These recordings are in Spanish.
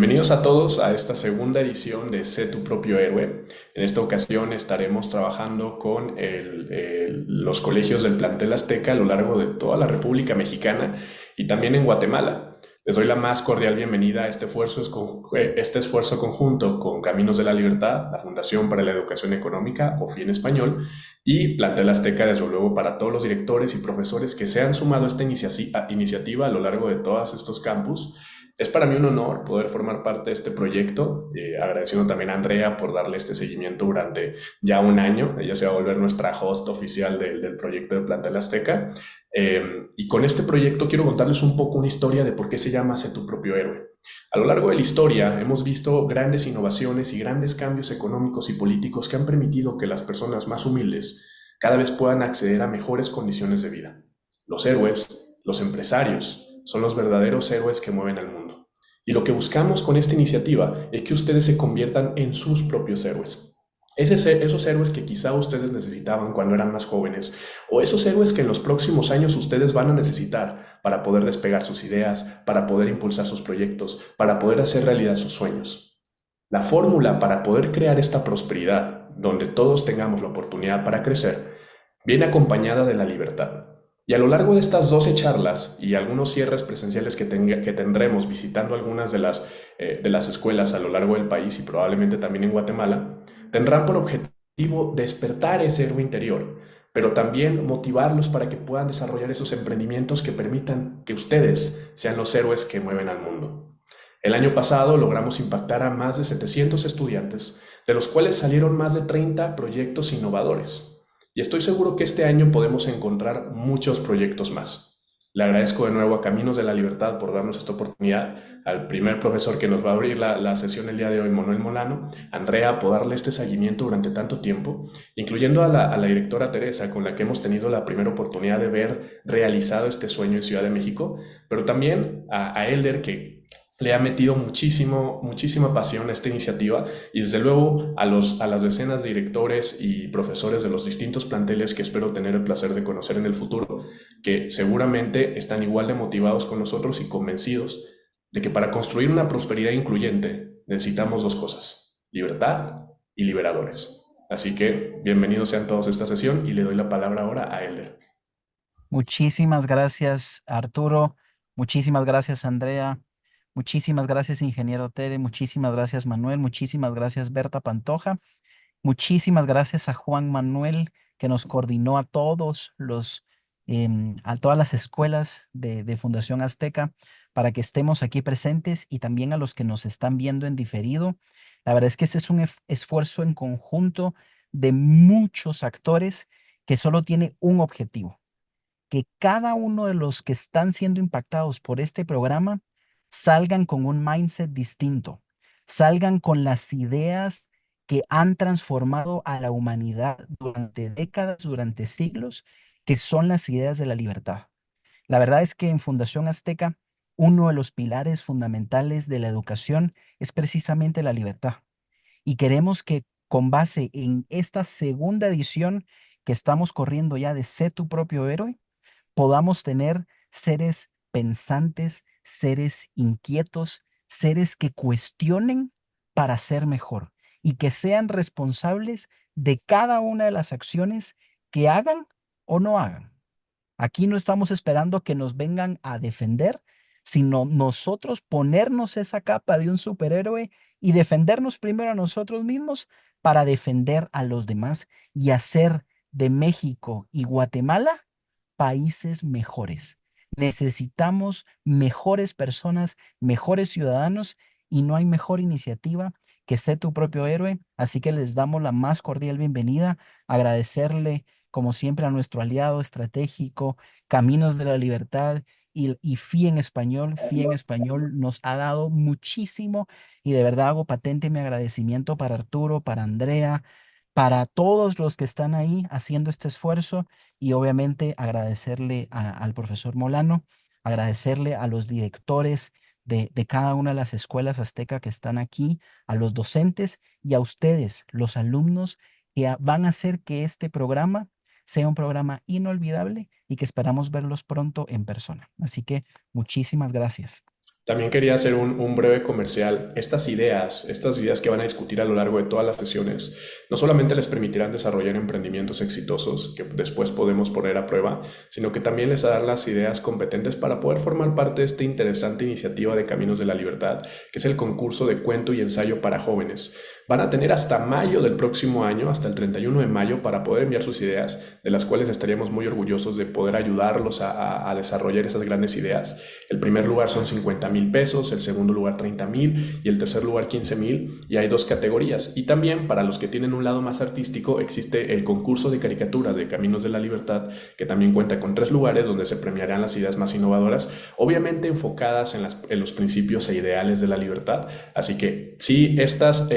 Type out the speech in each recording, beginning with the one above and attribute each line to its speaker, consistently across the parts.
Speaker 1: Bienvenidos a todos a esta segunda edición de Sé tu propio héroe. En esta ocasión estaremos trabajando con los colegios del plantel Azteca a lo largo de toda la República Mexicana y también en Guatemala. Les doy la más cordial bienvenida a este esfuerzo conjunto con Caminos de la Libertad, la Fundación para la Educación Económica, o FI en español, y Plantel Azteca, desde luego, para todos los directores y profesores que se han sumado a esta iniciativa a lo largo de todos estos campus. Es para mí un honor poder formar parte de este proyecto, agradeciendo también a Andrea por darle este seguimiento durante ya un año. Ella se va a volver nuestra host oficial del proyecto de Plantel Azteca. Y con este proyecto quiero contarles un poco una historia de por qué se llama Sé tu propio héroe. A lo largo de la historia hemos visto grandes innovaciones y grandes cambios económicos y políticos que han permitido que las personas más humildes cada vez puedan acceder a mejores condiciones de vida. Los héroes, los empresarios, son los verdaderos héroes que mueven al mundo. Y lo que buscamos con esta iniciativa es que ustedes se conviertan en sus propios héroes. Esos héroes que quizá ustedes necesitaban cuando eran más jóvenes, o esos héroes que en los próximos años ustedes van a necesitar para poder despegar sus ideas, para poder impulsar sus proyectos, para poder hacer realidad sus sueños. La fórmula para poder crear esta prosperidad, donde todos tengamos la oportunidad para crecer, viene acompañada de la libertad. Y a lo largo de estas 12 charlas y algunos cierres presenciales que tendremos visitando algunas de las escuelas a lo largo del país y probablemente también en Guatemala, tendrán por objetivo despertar ese héroe interior, pero también motivarlos para que puedan desarrollar esos emprendimientos que permitan que ustedes sean los héroes que mueven al mundo. El año pasado logramos impactar a más de 700 estudiantes, de los cuales salieron más de 30 proyectos innovadores. Y estoy seguro que este año podemos encontrar muchos proyectos más. Le agradezco de nuevo a Caminos de la Libertad por darnos esta oportunidad, al primer profesor que nos va a abrir la sesión el día de hoy, Manuel Molano, Andrea, por darle este seguimiento durante tanto tiempo, incluyendo a la directora Teresa, con la que hemos tenido la primera oportunidad de ver realizado este sueño en Ciudad de México, pero también a Elder, que le ha metido muchísima pasión a esta iniciativa, y desde luego a las decenas de directores y profesores de los distintos planteles que espero tener el placer de conocer en el futuro, que seguramente están igual de motivados con nosotros y convencidos de que para construir una prosperidad incluyente necesitamos dos cosas: libertad y liberadores. Así que bienvenidos sean todos a esta sesión y le doy la palabra ahora a Elder.
Speaker 2: Muchísimas gracias, Arturo. Muchísimas gracias, Andrea. Muchísimas gracias, ingeniero Tere. Muchísimas gracias, Manuel. Muchísimas gracias, Berta Pantoja. Muchísimas gracias a Juan Manuel, que nos coordinó a todos a todas las escuelas de Fundación Azteca para que estemos aquí presentes, y también a los que nos están viendo en diferido. La verdad es que ese es un esfuerzo en conjunto de muchos actores que solo tiene un objetivo: que cada uno de los que están siendo impactados por este programa salgan con un mindset distinto, salgan con las ideas que han transformado a la humanidad durante décadas, durante siglos, que son las ideas de la libertad. La verdad es que en Fundación Azteca, uno de los pilares fundamentales de la educación es precisamente la libertad. Y queremos que, con base en esta segunda edición que estamos corriendo ya de Sé tu propio héroe, podamos tener seres pensantes, seres inquietos, seres que cuestionen para ser mejor y que sean responsables de cada una de las acciones que hagan o no hagan. Aquí no estamos esperando que nos vengan a defender, sino nosotros ponernos esa capa de un superhéroe y defendernos primero a nosotros mismos para defender a los demás y hacer de México y Guatemala países mejores. Necesitamos mejores personas, mejores ciudadanos, y no hay mejor iniciativa que Sé tu propio héroe. Así que les damos la más cordial bienvenida, agradecerle como siempre a nuestro aliado estratégico, Caminos de la Libertad y FI en español. FI en español nos ha dado muchísimo, y de verdad hago patente mi agradecimiento para Arturo, para Andrea, para todos los que están ahí haciendo este esfuerzo, y obviamente agradecerle al profesor Molano, agradecerle a los directores de cada una de las escuelas azteca que están aquí, a los docentes y a ustedes, los alumnos, que van a hacer que este programa sea un programa inolvidable y que esperamos verlos pronto en persona. Así que muchísimas gracias.
Speaker 1: También quería hacer un breve comercial. Estas ideas que van a discutir a lo largo de todas las sesiones, no solamente les permitirán desarrollar emprendimientos exitosos que después podemos poner a prueba, sino que también les darán las ideas competentes para poder formar parte de esta interesante iniciativa de Caminos de la Libertad, que es el concurso de cuento y ensayo para jóvenes. Van a tener hasta mayo del próximo año, hasta el 31 de mayo, para poder enviar sus ideas, de las cuales estaríamos muy orgullosos de poder ayudarlos a desarrollar esas grandes ideas. El primer lugar son 50,000 pesos, el segundo lugar 30,000 y el tercer lugar 15,000. Y hay dos categorías. Y también para los que tienen un lado más artístico existe el concurso de caricatura de Caminos de la Libertad, que también cuenta con 3 lugares donde se premiarán las ideas más innovadoras, obviamente enfocadas en los principios e ideales de la libertad. Así que si estas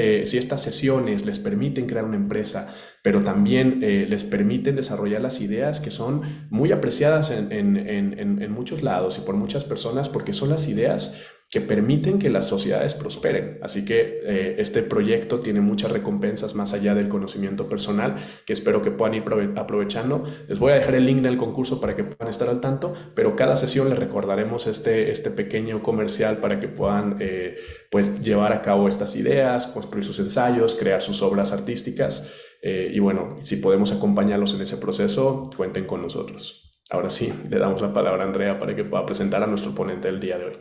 Speaker 1: sesiones les permiten crear una empresa, pero también les permiten desarrollar las ideas que son muy apreciadas en muchos lados y por muchas personas, porque son las ideas que permiten que las sociedades prosperen. Así que este proyecto tiene muchas recompensas más allá del conocimiento personal, que espero que puedan ir aprovechando. Les voy a dejar el link del concurso para que puedan estar al tanto, pero cada sesión les recordaremos este pequeño comercial para que puedan pues llevar a cabo estas ideas, construir sus ensayos, crear sus obras artísticas. Y bueno, si podemos acompañarlos en ese proceso, cuenten con nosotros. Ahora sí, le damos la palabra a Andrea para que pueda presentar a nuestro ponente del día de hoy.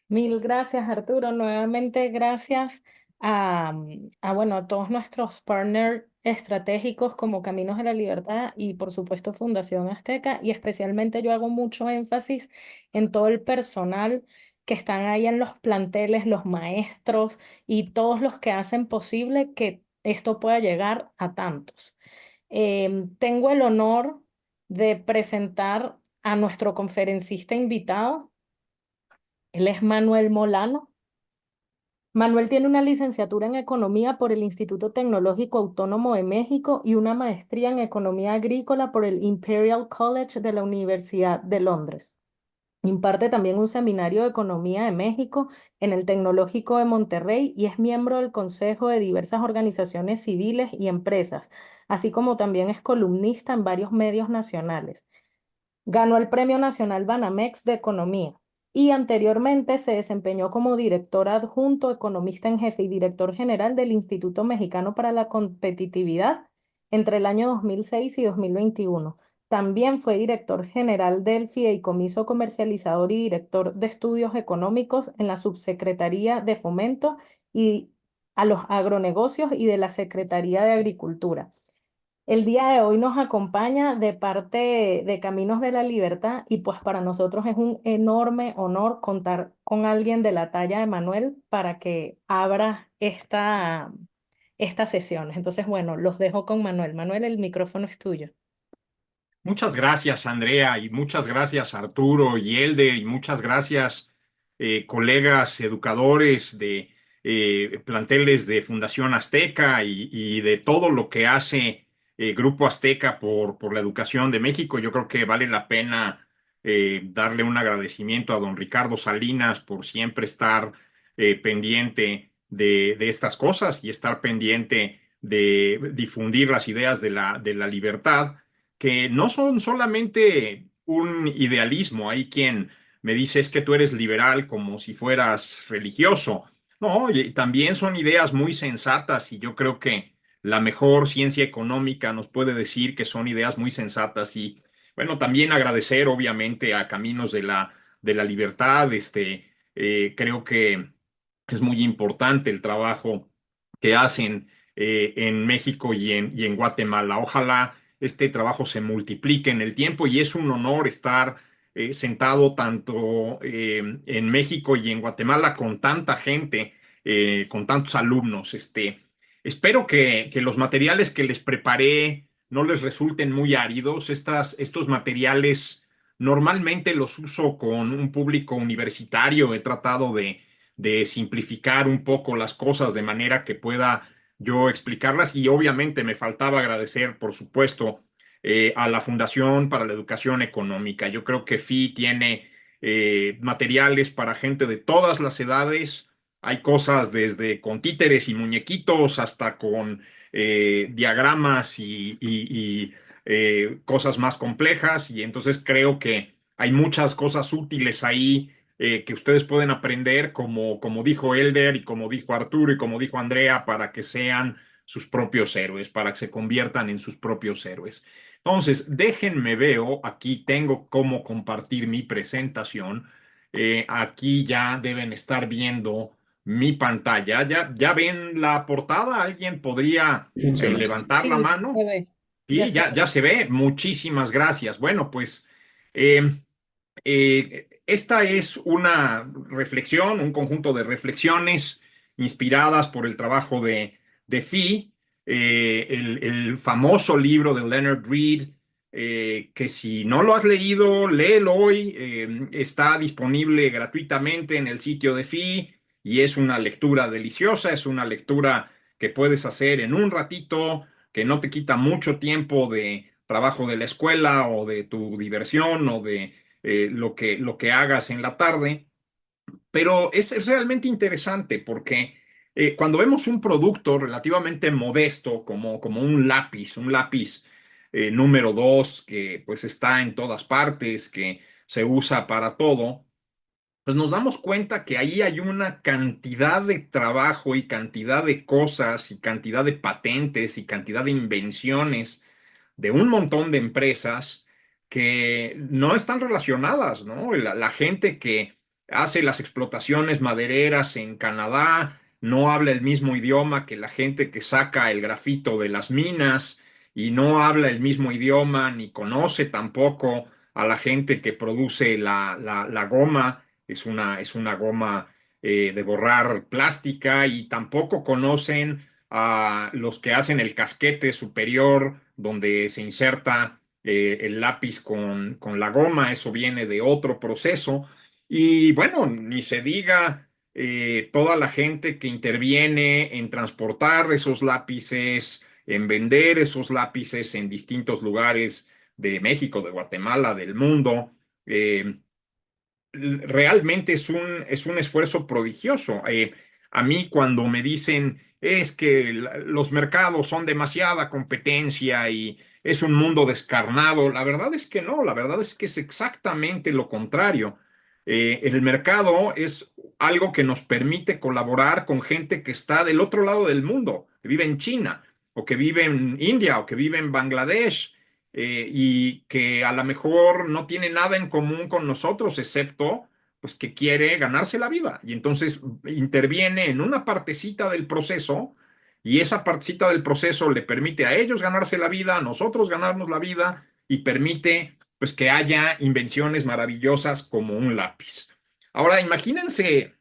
Speaker 3: Mil gracias, Arturo. Nuevamente, gracias bueno, a todos nuestros partners estratégicos como Caminos de la Libertad y, por supuesto, Fundación Azteca. Y especialmente yo hago mucho énfasis en todo el personal que están ahí en los planteles, los maestros y todos los que hacen posible que esto pueda llegar a tantos. Tengo el honor de presentar a nuestro conferencista invitado. Él es Manuel Molano. Manuel tiene una licenciatura en Economía por el Instituto Tecnológico Autónomo de México y una maestría en Economía Agrícola por el Imperial College de la Universidad de Londres. Imparte también un seminario de Economía de México en el Tecnológico de Monterrey y es miembro del consejo de diversas organizaciones civiles y empresas, así como también es columnista en varios medios nacionales. Ganó el Premio Nacional Banamex de Economía y anteriormente se desempeñó como director adjunto, economista en jefe y director general del Instituto Mexicano para la Competitividad entre el año 2006 y 2021. También fue director general del Fideicomiso Comercializador y director de Estudios Económicos en la Subsecretaría de Fomento y a los Agronegocios y de la Secretaría de Agricultura. El día de hoy nos acompaña de parte de Caminos de la Libertad y pues para nosotros es un enorme honor contar con alguien de la talla de Manuel para que abra estas sesiones. Entonces, bueno, los dejo con Manuel. Manuel, el micrófono es tuyo.
Speaker 4: Muchas gracias, Andrea, y muchas gracias, Arturo y Elder, y muchas gracias, colegas educadores de planteles de Fundación Azteca y de todo lo que hace Grupo Azteca por la educación de México. Yo creo que vale la pena darle un agradecimiento a don Ricardo Salinas por siempre estar pendiente de estas cosas y estar pendiente de difundir las ideas de la libertad, que no son solamente un idealismo. Hay quien me dice es que tú eres liberal como si fueras religioso. No, y también son ideas muy sensatas y yo creo que la mejor ciencia económica nos puede decir que son ideas muy sensatas. Y bueno, también agradecer obviamente a Caminos de la Libertad. Creo que es muy importante el trabajo que hacen en México y en Guatemala. Ojalá este trabajo se multiplique en el tiempo y es un honor estar sentado tanto en México y en Guatemala con tanta gente, con tantos alumnos. Espero que los materiales que les preparé no les resulten muy áridos. Estos materiales normalmente los uso con un público universitario. He tratado de simplificar un poco las cosas de manera que pueda yo explicarlas y obviamente me faltaba agradecer, por supuesto, a la Fundación para la Educación Económica. Yo creo que FI tiene materiales para gente de todas las edades. Hay cosas desde con títeres y muñequitos hasta con diagramas cosas más complejas y entonces creo que hay muchas cosas útiles ahí que ustedes pueden aprender, como dijo Elder y como dijo Arturo y como dijo Andrea, para que sean sus propios héroes, para que se conviertan en sus propios héroes. Entonces, déjenme veo, aquí tengo cómo compartir mi presentación. Aquí ya deben estar viendo mi pantalla. ¿Ya ven la portada? ¿Alguien podría
Speaker 1: Funciona.
Speaker 4: levantar la
Speaker 3: Sí, ya se
Speaker 4: mano?
Speaker 3: ve, ya
Speaker 4: Sí,
Speaker 3: se
Speaker 4: ya
Speaker 3: ve.
Speaker 4: se ve. Muchísimas gracias. Bueno, pues eh, esta es una reflexión, un conjunto de reflexiones inspiradas por el trabajo de Fee, el famoso libro de Leonard Read, que si no lo has leído, léelo hoy. Está disponible gratuitamente en el sitio de Fee y es una lectura deliciosa, es una lectura que puedes hacer en un ratito, que no te quita mucho tiempo de trabajo de la escuela o de tu diversión o de lo que hagas en la tarde, pero es realmente interesante porque cuando vemos un producto relativamente modesto como un lápiz número 2 que pues está en todas partes, que se usa para todo, pues nos damos cuenta que ahí hay una cantidad de trabajo y cantidad de cosas y cantidad de patentes y cantidad de invenciones de un montón de empresas que no están relacionadas, ¿no? La gente que hace las explotaciones madereras en Canadá no habla el mismo idioma que la gente que saca el grafito de las minas y no habla el mismo idioma ni conoce tampoco a la gente que produce la goma. Es una goma de borrar plástica y tampoco conocen a los que hacen el casquete superior donde se inserta el lápiz con la goma. Eso viene de otro proceso. Y bueno, ni se diga toda la gente que interviene en transportar esos lápices, en vender esos lápices en distintos lugares de México, de Guatemala, del mundo. Realmente es un esfuerzo prodigioso. A mí cuando me dicen es que los mercados son demasiada competencia y es un mundo descarnado, la verdad es que no, la verdad es que es exactamente lo contrario. El mercado es algo que nos permite colaborar con gente que está del otro lado del mundo, que vive en China o que vive en India o que vive en Bangladesh y que a lo mejor no tiene nada en común con nosotros, excepto pues que quiere ganarse la vida. Y entonces interviene en una partecita del proceso y esa partecita del proceso le permite a ellos ganarse la vida, a nosotros ganarnos la vida y permite pues que haya invenciones maravillosas como un lápiz. Ahora imagínense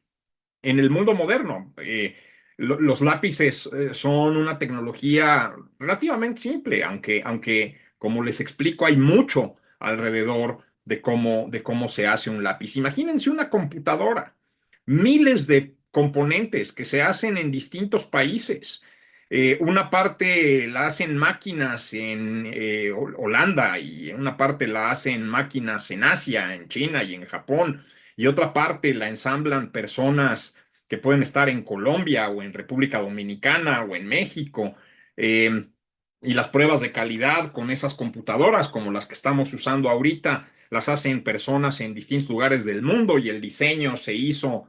Speaker 4: en el mundo moderno. Los lápices son una tecnología relativamente simple, aunque, como les explico, hay mucho alrededor de cómo se hace un lápiz. Imagínense una computadora, miles de componentes que se hacen en distintos países. Una parte la hacen máquinas en Holanda y una parte la hacen máquinas en Asia, en China y en Japón y otra parte la ensamblan personas que pueden estar en Colombia o en República Dominicana o en México. Eh, y las pruebas de calidad con esas computadoras, como las que estamos usando ahorita, las hacen personas en distintos lugares del mundo y el diseño se hizo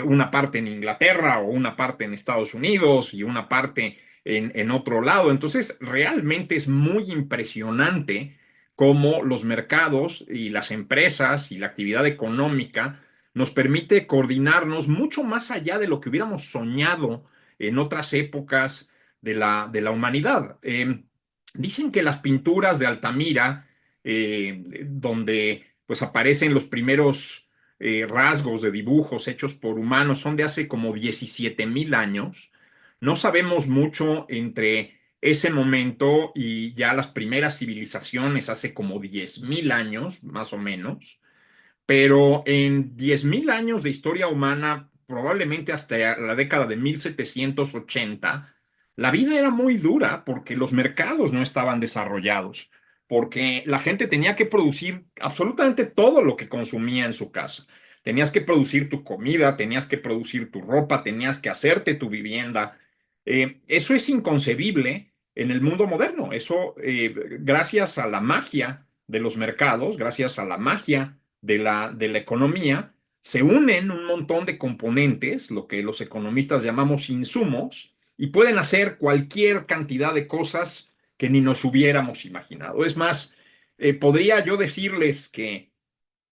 Speaker 4: una parte en Inglaterra o una parte en Estados Unidos y una parte en otro lado. Entonces, realmente es muy impresionante cómo los mercados y las empresas y la actividad económica nos permite coordinarnos mucho más allá de lo que hubiéramos soñado en otras épocas de la humanidad. Dicen que las pinturas de Altamira, donde pues aparecen los primeros rasgos de dibujos hechos por humanos, son de hace como 17,000 años. No sabemos mucho entre ese momento y ya las primeras civilizaciones hace como 10,000 años, más o menos, pero en 10,000 años de historia humana, probablemente hasta la década de 1780, la vida era muy dura porque los mercados no estaban desarrollados, porque la gente tenía que producir absolutamente todo lo que consumía en su casa. Tenías que producir tu comida, tenías que producir tu ropa, tenías que hacerte tu vivienda. Eso es inconcebible en el mundo moderno. Eso, gracias a la magia de los mercados, gracias a la magia de la economía, se unen un montón de componentes, lo que los economistas llamamos insumos, y pueden hacer cualquier cantidad de cosas que ni nos hubiéramos imaginado. Es más, podría yo decirles que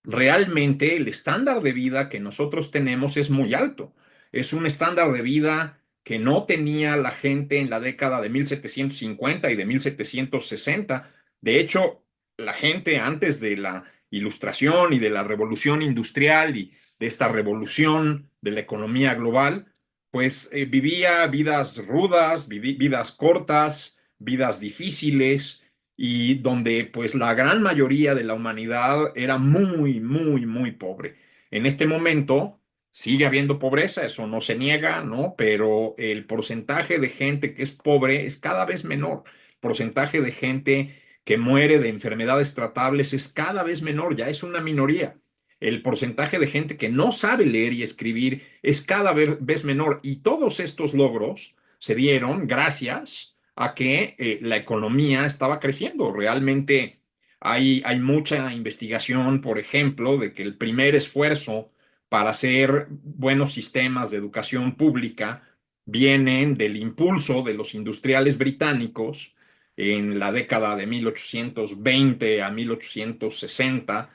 Speaker 4: realmente el estándar de vida que nosotros tenemos es muy alto. Es un estándar de vida que no tenía la gente en la década de 1750 y de 1760. De hecho, la gente antes de la Ilustración y de la Revolución Industrial y de esta revolución de la economía global, pues vivía vidas rudas, vidas cortas, vidas difíciles y donde pues la gran mayoría de la humanidad era muy, muy, muy pobre. En este momento sigue habiendo pobreza, eso no se niega, ¿no? Pero el porcentaje de gente que es pobre es cada vez menor. El porcentaje de gente que muere de enfermedades tratables es cada vez menor, ya es una minoría. El porcentaje de gente que no sabe leer y escribir es cada vez menor. Y todos estos logros se dieron gracias a que la economía estaba creciendo. Realmente hay mucha investigación, por ejemplo, de que el primer esfuerzo para hacer buenos sistemas de educación pública vienen del impulso de los industriales británicos en la década de 1820 a 1860,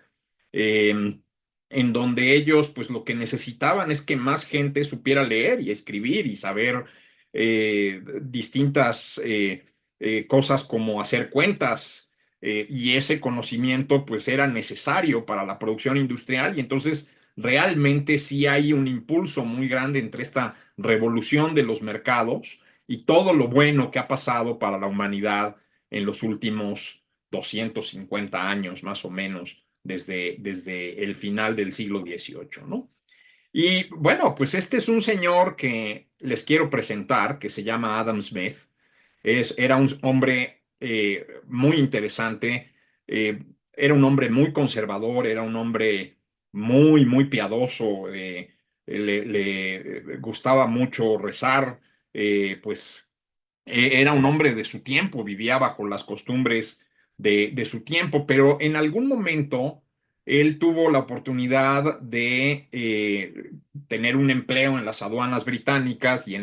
Speaker 4: en donde ellos pues lo que necesitaban es que más gente supiera leer y escribir y saber distintas cosas como hacer cuentas, y ese conocimiento pues era necesario para la producción industrial y entonces realmente sí hay un impulso muy grande entre esta revolución de los mercados y todo lo bueno que ha pasado para la humanidad en los últimos 250 años más o menos desde el final del siglo XVIII, ¿no? Y bueno, pues este es un señor que les quiero presentar, que se llama Adam Smith. Era un hombre muy interesante, era un hombre muy conservador, era un hombre muy, muy piadoso, le gustaba mucho rezar, pues era un hombre de su tiempo, vivía bajo las costumbres de su tiempo, pero en algún momento él tuvo la oportunidad de tener un empleo en las aduanas británicas y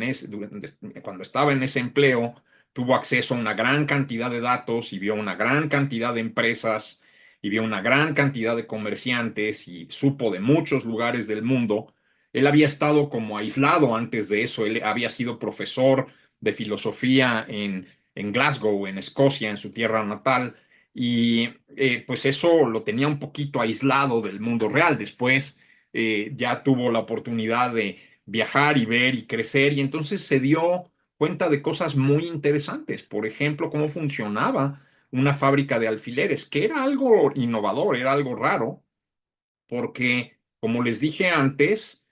Speaker 4: cuando estaba en ese empleo tuvo acceso a una gran cantidad de datos y vio una gran cantidad de empresas y vio una gran cantidad de comerciantes y supo de muchos lugares del mundo. Él había estado como aislado antes de eso, él había sido profesor de filosofía en Glasgow, en Escocia, en su tierra natal, y pues eso lo tenía un poquito aislado del mundo real. Después ya tuvo la oportunidad de viajar y ver y crecer, y entonces se dio cuenta de cosas muy interesantes. Por ejemplo, cómo funcionaba una fábrica de alfileres, que era algo innovador, era algo raro, porque, como les dije antes,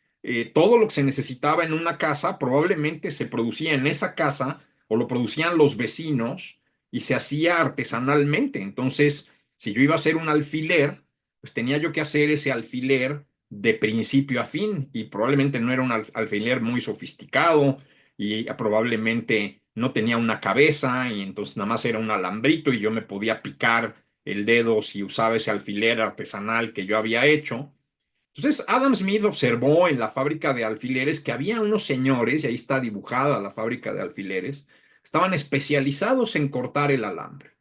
Speaker 4: todo lo que se necesitaba en una casa probablemente se producía en esa casa o lo producían los vecinos y se hacía artesanalmente. Entonces, si yo iba a hacer un alfiler, pues tenía yo que hacer ese alfiler de principio a fin y probablemente no era un alfiler muy sofisticado y probablemente no tenía una cabeza y entonces nada más era un alambrito y yo me podía picar el dedo si usaba ese alfiler artesanal que yo había hecho. Entonces, Adam Smith observó en la fábrica de alfileres que había unos señores, y ahí está dibujada la fábrica de alfileres, estaban especializados en cortar el alambre.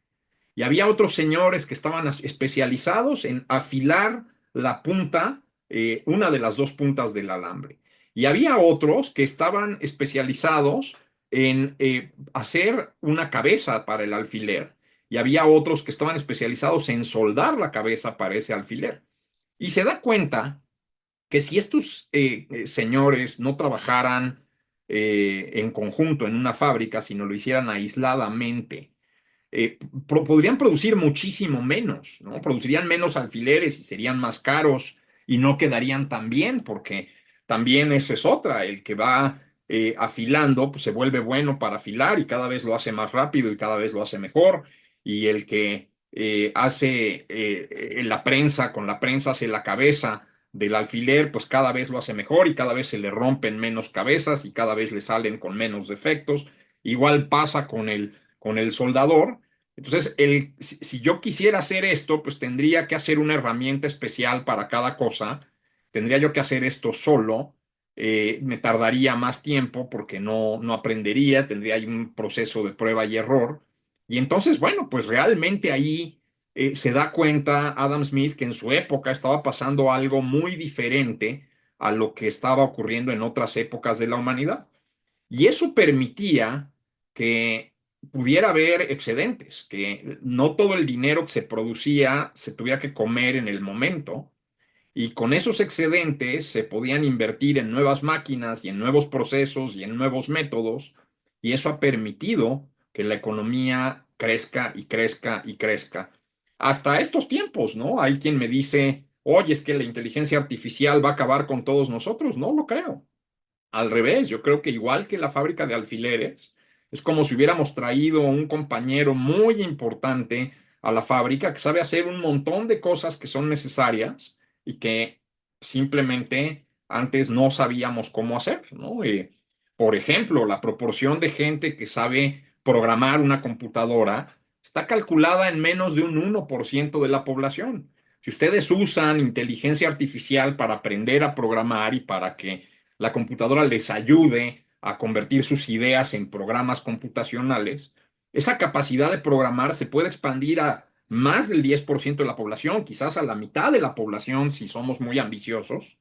Speaker 4: Y había otros señores que estaban especializados en afilar la punta, una de las dos puntas del alambre. Y había otros que estaban especializados en hacer una cabeza para el alfiler. Y había otros que estaban especializados en soldar la cabeza para ese alfiler. Y se da cuenta que si estos señores no trabajaran en conjunto en una fábrica, sino lo hicieran aisladamente, podrían producir muchísimo menos, ¿no? Producirían menos alfileres y serían más caros y no quedarían tan bien, porque también eso es otra, el que va afilando, pues se vuelve bueno para afilar y cada vez lo hace más rápido y cada vez lo hace mejor, y el que hace la prensa, con la prensa hace la cabeza del alfiler, pues cada vez lo hace mejor y cada vez se le rompen menos cabezas y cada vez le salen con menos defectos. Igual pasa con el soldador. Entonces, si yo quisiera hacer esto, pues tendría que hacer una herramienta especial para cada cosa tendría yo que hacer esto solo, me tardaría más tiempo porque no aprendería, tendría ahí un proceso de prueba y error. Y entonces, bueno, pues realmente ahí se da cuenta Adam Smith que en su época estaba pasando algo muy diferente a lo que estaba ocurriendo en otras épocas de la humanidad. Y eso permitía que pudiera haber excedentes, que no todo el dinero que se producía se tuviera que comer en el momento, y con esos excedentes se podían invertir en nuevas máquinas y en nuevos procesos y en nuevos métodos, y eso ha permitido que la economía crezca y crezca y crezca. Hasta estos tiempos, ¿no? Hay quien me dice, oye, es que la inteligencia artificial va a acabar con todos nosotros. No lo creo. Al revés, yo creo que igual que la fábrica de alfileres, es como si hubiéramos traído un compañero muy importante a la fábrica que sabe hacer un montón de cosas que son necesarias y que simplemente antes no sabíamos cómo hacer, ¿no? Por ejemplo, la proporción de gente que sabe programar una computadora está calculada en menos de un 1% de la población. Si ustedes usan inteligencia artificial para aprender a programar y para que la computadora les ayude a convertir sus ideas en programas computacionales, esa capacidad de programar se puede expandir a más del 10% de la población, quizás a la mitad de la población si somos muy ambiciosos.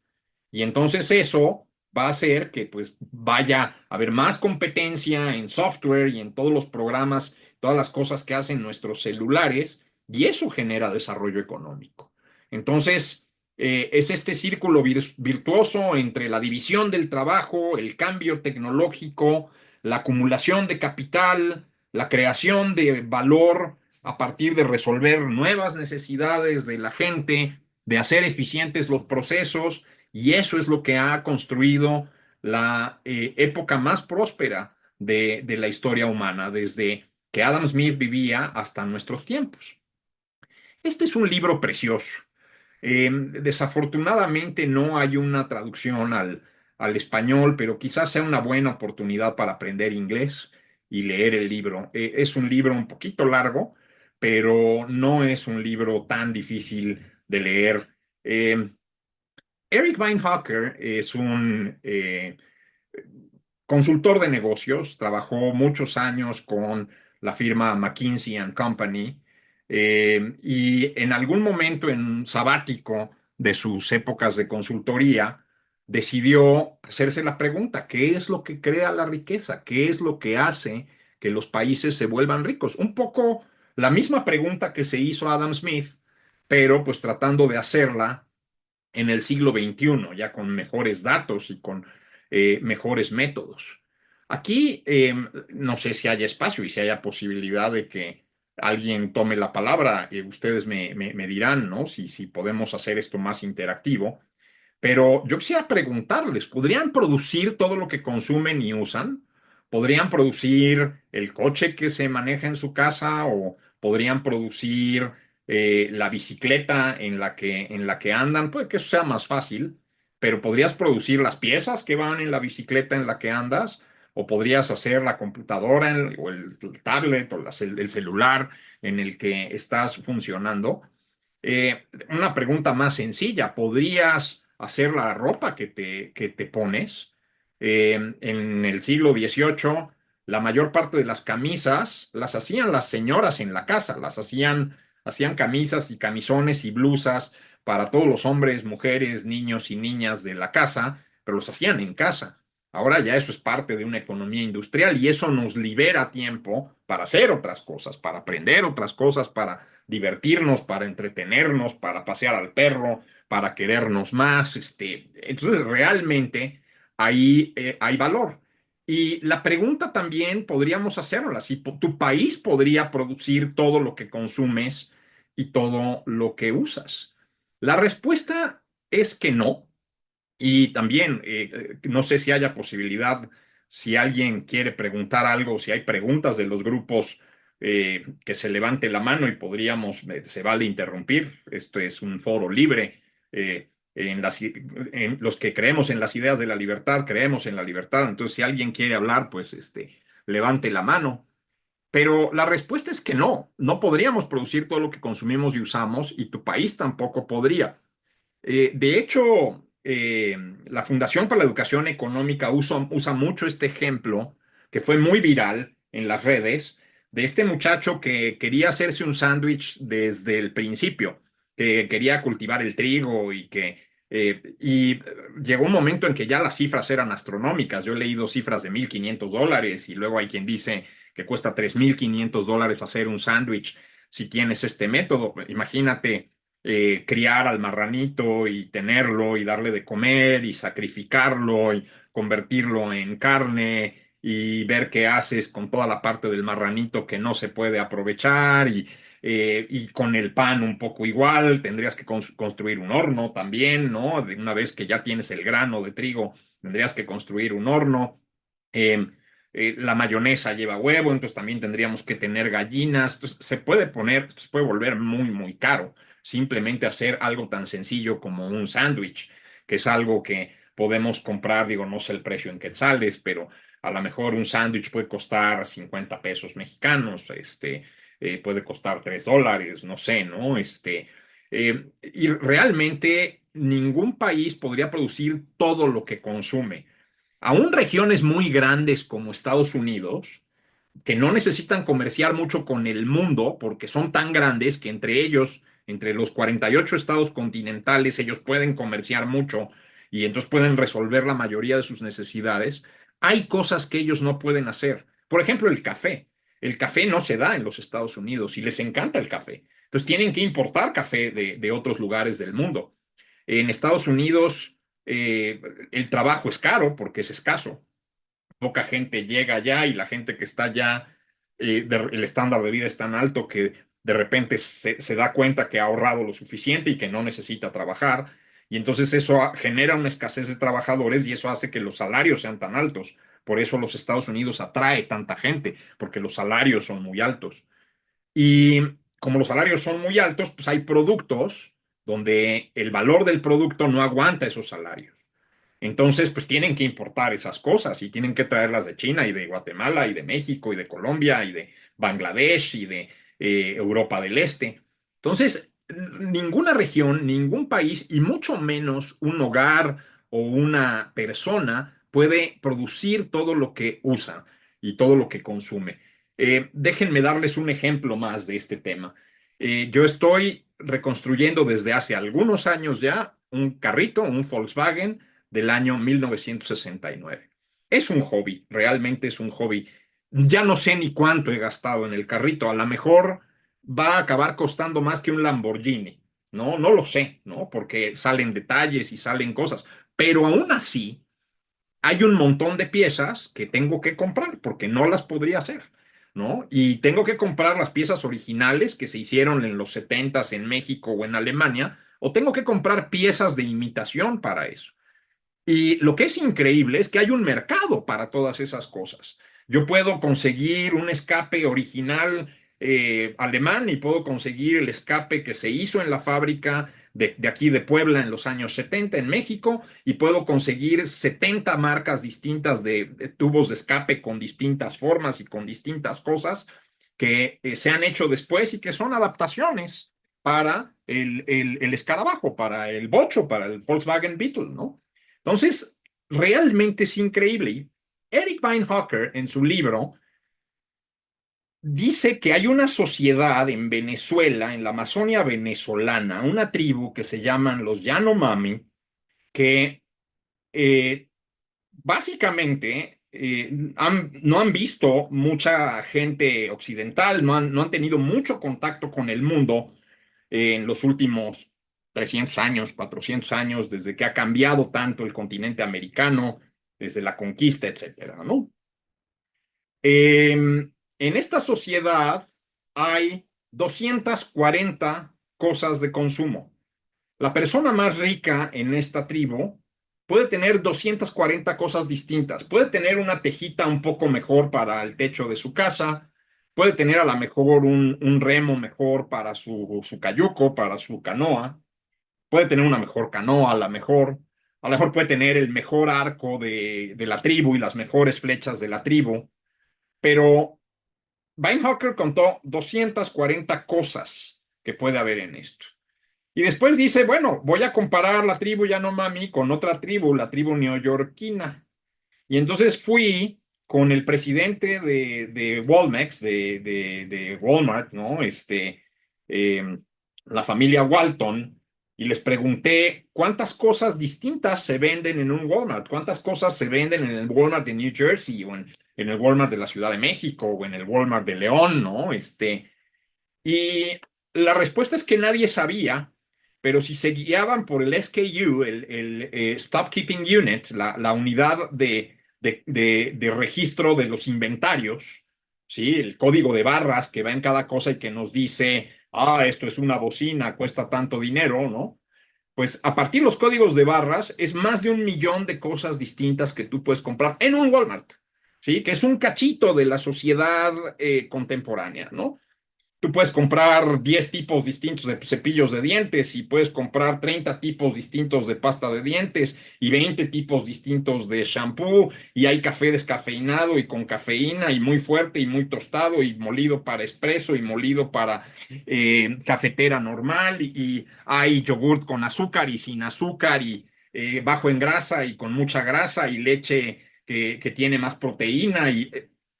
Speaker 4: Y entonces eso va a hacer que pues vaya a haber más competencia en software y en todos los programas, todas las cosas que hacen nuestros celulares, y eso genera desarrollo económico. Entonces, es este círculo virtuoso entre la división del trabajo, el cambio tecnológico, la acumulación de capital, la creación de valor a partir de resolver nuevas necesidades de la gente, de hacer eficientes los procesos, y eso es lo que ha construido la época más próspera de la historia humana, desde que Adam Smith vivía hasta nuestros tiempos. Este es un libro precioso. Desafortunadamente no hay una traducción al español, pero quizás sea una buena oportunidad para aprender inglés y leer el libro. Es un libro un poquito largo, pero no es un libro tan difícil de leer. Eh, Eric Weinhocker es un consultor de negocios, trabajó muchos años con la firma McKinsey & Company, y en algún momento en un sabático de sus épocas de consultoría decidió hacerse la pregunta, ¿qué es lo que crea la riqueza? ¿Qué es lo que hace que los países se vuelvan ricos? Un poco la misma pregunta que se hizo Adam Smith, pero pues tratando de hacerla en el siglo XXI, ya con mejores datos y con mejores métodos. Aquí no sé si haya espacio y si haya posibilidad de que alguien tome la palabra. Ustedes me dirán, ¿no? Si podemos hacer esto más interactivo. Pero yo quisiera preguntarles, ¿podrían producir todo lo que consumen y usan? ¿Podrían producir el coche que se maneja en su casa o podrían producir la bicicleta en la que andan? Puede que eso sea más fácil, pero ¿podrías producir las piezas que van en la bicicleta en la que andas? ¿O podrías hacer la computadora o el tablet o el celular en el que estás funcionando? Una pregunta más sencilla, ¿podrías hacer la ropa que te pones? En el siglo XVIII, la mayor parte de las camisas las hacían las señoras en la casa, hacían camisas y camisones y blusas para todos los hombres, mujeres, niños y niñas de la casa, pero los hacían en casa. Ahora ya eso es parte de una economía industrial y eso nos libera tiempo para hacer otras cosas, para aprender otras cosas, para divertirnos, para entretenernos, para pasear al perro, para querernos más. Entonces, realmente ahí hay valor. Y la pregunta también podríamos hacerla, si tu país podría producir todo lo que consumes y todo lo que usas. La respuesta es que no. Y también, no sé si haya posibilidad, si alguien quiere preguntar algo, si hay preguntas de los grupos, que se levante la mano y podríamos, se vale interrumpir. Esto es un foro libre. En los que creemos en las ideas de la libertad, creemos en la libertad. Entonces, si alguien quiere hablar, pues levante la mano. Pero la respuesta es que no podríamos producir todo lo que consumimos y usamos y tu país tampoco podría. De hecho, la Fundación para la Educación Económica usa mucho este ejemplo, que fue muy viral en las redes, de este muchacho que quería hacerse un sándwich desde el principio, que quería cultivar el trigo y llegó un momento en que ya las cifras eran astronómicas. Yo he leído cifras de $1,500 y luego hay quien dice que cuesta $3,500 hacer un sándwich si tienes este método. Imagínate criar al marranito y tenerlo y darle de comer y sacrificarlo y convertirlo en carne y ver qué haces con toda la parte del marranito que no se puede aprovechar y con el pan un poco igual, tendrías que construir un horno también, ¿no? De una vez que ya tienes el grano de trigo, tendrías que construir un horno. Eh, la mayonesa lleva huevo, entonces también tendríamos que tener gallinas. Entonces se puede volver muy, muy caro simplemente hacer algo tan sencillo como un sándwich, que es algo que podemos comprar, digo, no sé el precio en quetzales, pero a lo mejor un sándwich puede costar 50 pesos mexicanos, puede costar $3, no sé, ¿no? Y realmente ningún país podría producir todo lo que consume. Aún regiones muy grandes como Estados Unidos, que no necesitan comerciar mucho con el mundo porque son tan grandes que entre ellos, entre los 48 estados continentales, ellos pueden comerciar mucho y entonces pueden resolver la mayoría de sus necesidades. Hay cosas que ellos no pueden hacer. Por ejemplo, el café. El café no se da en los Estados Unidos y les encanta el café. Entonces tienen que importar café de otros lugares del mundo. En Estados Unidos, el trabajo es caro porque es escaso. Poca gente llega allá y la gente que está allá, el estándar de vida es tan alto que de repente se da cuenta que ha ahorrado lo suficiente y que no necesita trabajar. Y entonces eso genera una escasez de trabajadores y eso hace que los salarios sean tan altos. Por eso los Estados Unidos atrae tanta gente, porque los salarios son muy altos. Y como los salarios son muy altos, pues hay productos donde el valor del producto no aguanta esos salarios. Entonces, pues tienen que importar esas cosas y tienen que traerlas de China y de Guatemala y de México y de Colombia y de Bangladesh y de Europa del Este. Entonces, ninguna región, ningún país y mucho menos un hogar o una persona puede producir todo lo que usa y todo lo que consume. Déjenme darles un ejemplo más de este tema. Yo estoy reconstruyendo desde hace algunos años ya un carrito, un Volkswagen del año 1969. Es un hobby, realmente es un hobby. Ya no sé ni cuánto he gastado en el carrito, a lo mejor va a acabar costando más que un Lamborghini, ¿no? No lo sé, ¿no? Porque salen detalles y salen cosas, pero aún así hay un montón de piezas que tengo que comprar porque no las podría hacer, ¿no? Y tengo que comprar las piezas originales que se hicieron en los 70s en México o en Alemania, o tengo que comprar piezas de imitación para eso. Y lo que es increíble es que hay un mercado para todas esas cosas. Yo puedo conseguir un escape original alemán y puedo conseguir el escape que se hizo en la fábrica de aquí de Puebla en los años 70 en México y puedo conseguir 70 marcas distintas de tubos de escape con distintas formas y con distintas cosas que se han hecho después y que son adaptaciones para el escarabajo, para el bocho, para el Volkswagen Beetle, ¿no? Entonces, realmente es increíble. Y Eric Weinhocker, en su libro, dice que hay una sociedad en Venezuela, en la Amazonia venezolana, una tribu que se llaman los Yanomami, que eh, básicamente no han visto mucha gente occidental, no han tenido mucho contacto con el mundo en los últimos 300 años, 400 años, desde que ha cambiado tanto el continente americano, desde la conquista, etcétera, ¿no? En esta sociedad hay 240 cosas de consumo. La persona más rica en esta tribu puede tener 240 cosas distintas. Puede tener una tejita un poco mejor para el techo de su casa, puede tener a lo mejor un remo mejor para su cayuco, para su canoa, puede tener una mejor canoa, a lo mejor puede tener el mejor arco de la tribu y las mejores flechas de la tribu, pero Weinhocker contó 240 cosas que puede haber en esto. Y después dice, bueno, voy a comparar la tribu Yanomami con otra tribu, la tribu neoyorquina. Y entonces fui con el presidente de Walmex, de Walmart, ¿no? Eh, la familia Walton, y les pregunté cuántas cosas distintas se venden en un Walmart, cuántas cosas se venden en el Walmart de New Jersey o en el Walmart de la Ciudad de México o en el Walmart de León, ¿no? Y la respuesta es que nadie sabía, pero si se guiaban por el SKU, el Stop Keeping Unit, la unidad de registro de los inventarios, ¿sí? El código de barras que va en cada cosa y que nos dice, esto es una bocina, cuesta tanto dinero, ¿no? Pues a partir de los códigos de barras es más de 1 millón de cosas distintas que tú puedes comprar en un Walmart, ¿sí? Que es un cachito de la sociedad contemporánea, ¿no? Tú puedes comprar 10 tipos distintos de cepillos de dientes y puedes comprar 30 tipos distintos de pasta de dientes y 20 tipos distintos de shampoo y hay café descafeinado y con cafeína y muy fuerte y muy tostado y molido para espresso y molido para cafetera normal y hay yogurt con azúcar y sin azúcar y bajo en grasa y con mucha grasa y leche que tiene más proteína y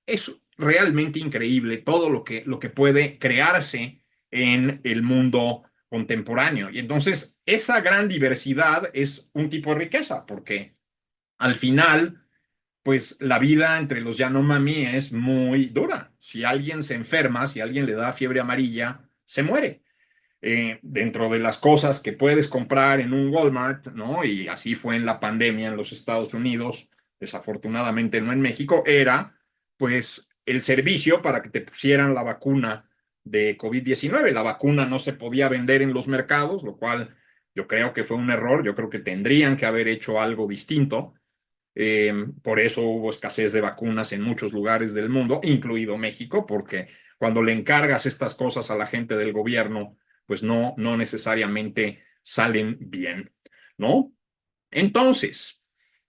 Speaker 4: es realmente increíble todo lo que puede crearse en el mundo contemporáneo. Y entonces esa gran diversidad es un tipo de riqueza, porque al final, pues la vida entre los Yanomami es muy dura. Si alguien se enferma, si alguien le da fiebre amarilla, se muere. Dentro de las cosas que puedes comprar en un Walmart, ¿no? Y así fue en la pandemia en los Estados Unidos, desafortunadamente no en México, era pues el servicio para que te pusieran la vacuna de COVID-19. La vacuna no se podía vender en los mercados, lo cual yo creo que fue un error, yo creo que tendrían que haber hecho algo distinto. Por eso hubo escasez de vacunas en muchos lugares del mundo, incluido México, porque cuando le encargas estas cosas a la gente del gobierno, pues no necesariamente salen bien, ¿no? Entonces,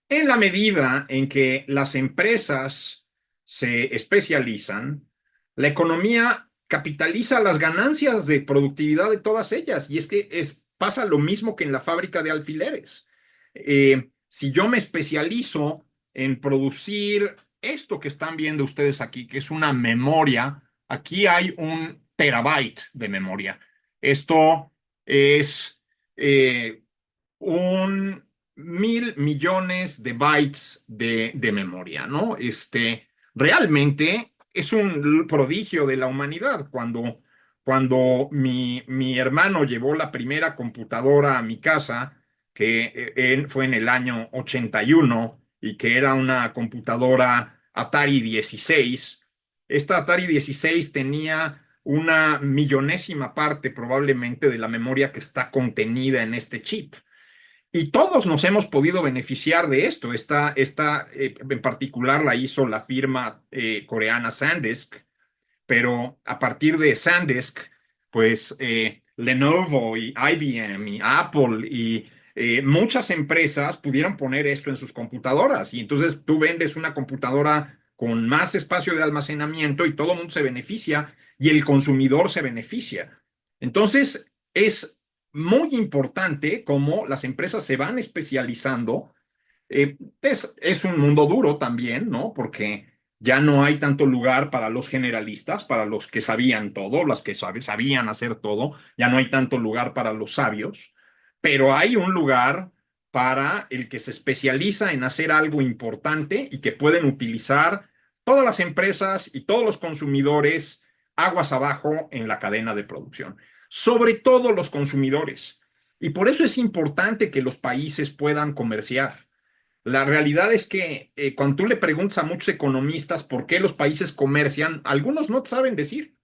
Speaker 4: en la medida en que las empresas se especializan, la economía capitaliza las ganancias de productividad de todas ellas. Y es que pasa lo mismo que en la fábrica de alfileres. Si yo me especializo en producir esto que están viendo ustedes aquí, que es una memoria, aquí hay 1 terabyte de memoria. Esto es un 1.000 millones de bytes de memoria, ¿no? Realmente es un prodigio de la humanidad. Cuando mi hermano llevó la primera computadora a mi casa, que fue en el año 81 y que era una computadora Atari 16, esta Atari 16 tenía una millonésima parte probablemente de la memoria que está contenida en este chip. Y todos nos hemos podido beneficiar de esto. Esta en particular la hizo la firma coreana SanDisk, pero a partir de SanDisk, pues Lenovo y IBM y Apple y muchas empresas pudieron poner esto en sus computadoras. Y entonces tú vendes una computadora con más espacio de almacenamiento y todo el mundo se beneficia y el consumidor se beneficia. Entonces es muy importante cómo las empresas se van especializando. Es un mundo duro también, ¿no? Porque ya no hay tanto lugar para los generalistas, para los que sabían todo, los que sabían hacer todo, ya no hay tanto lugar para los sabios, pero hay un lugar para el que se especializa en hacer algo importante y que pueden utilizar todas las empresas y todos los consumidores aguas abajo en la cadena de producción, sobre todo los consumidores. Y por eso es importante que los países puedan comerciar. La realidad es que cuando tú le preguntas a muchos economistas por qué los países comercian, algunos no te saben decir.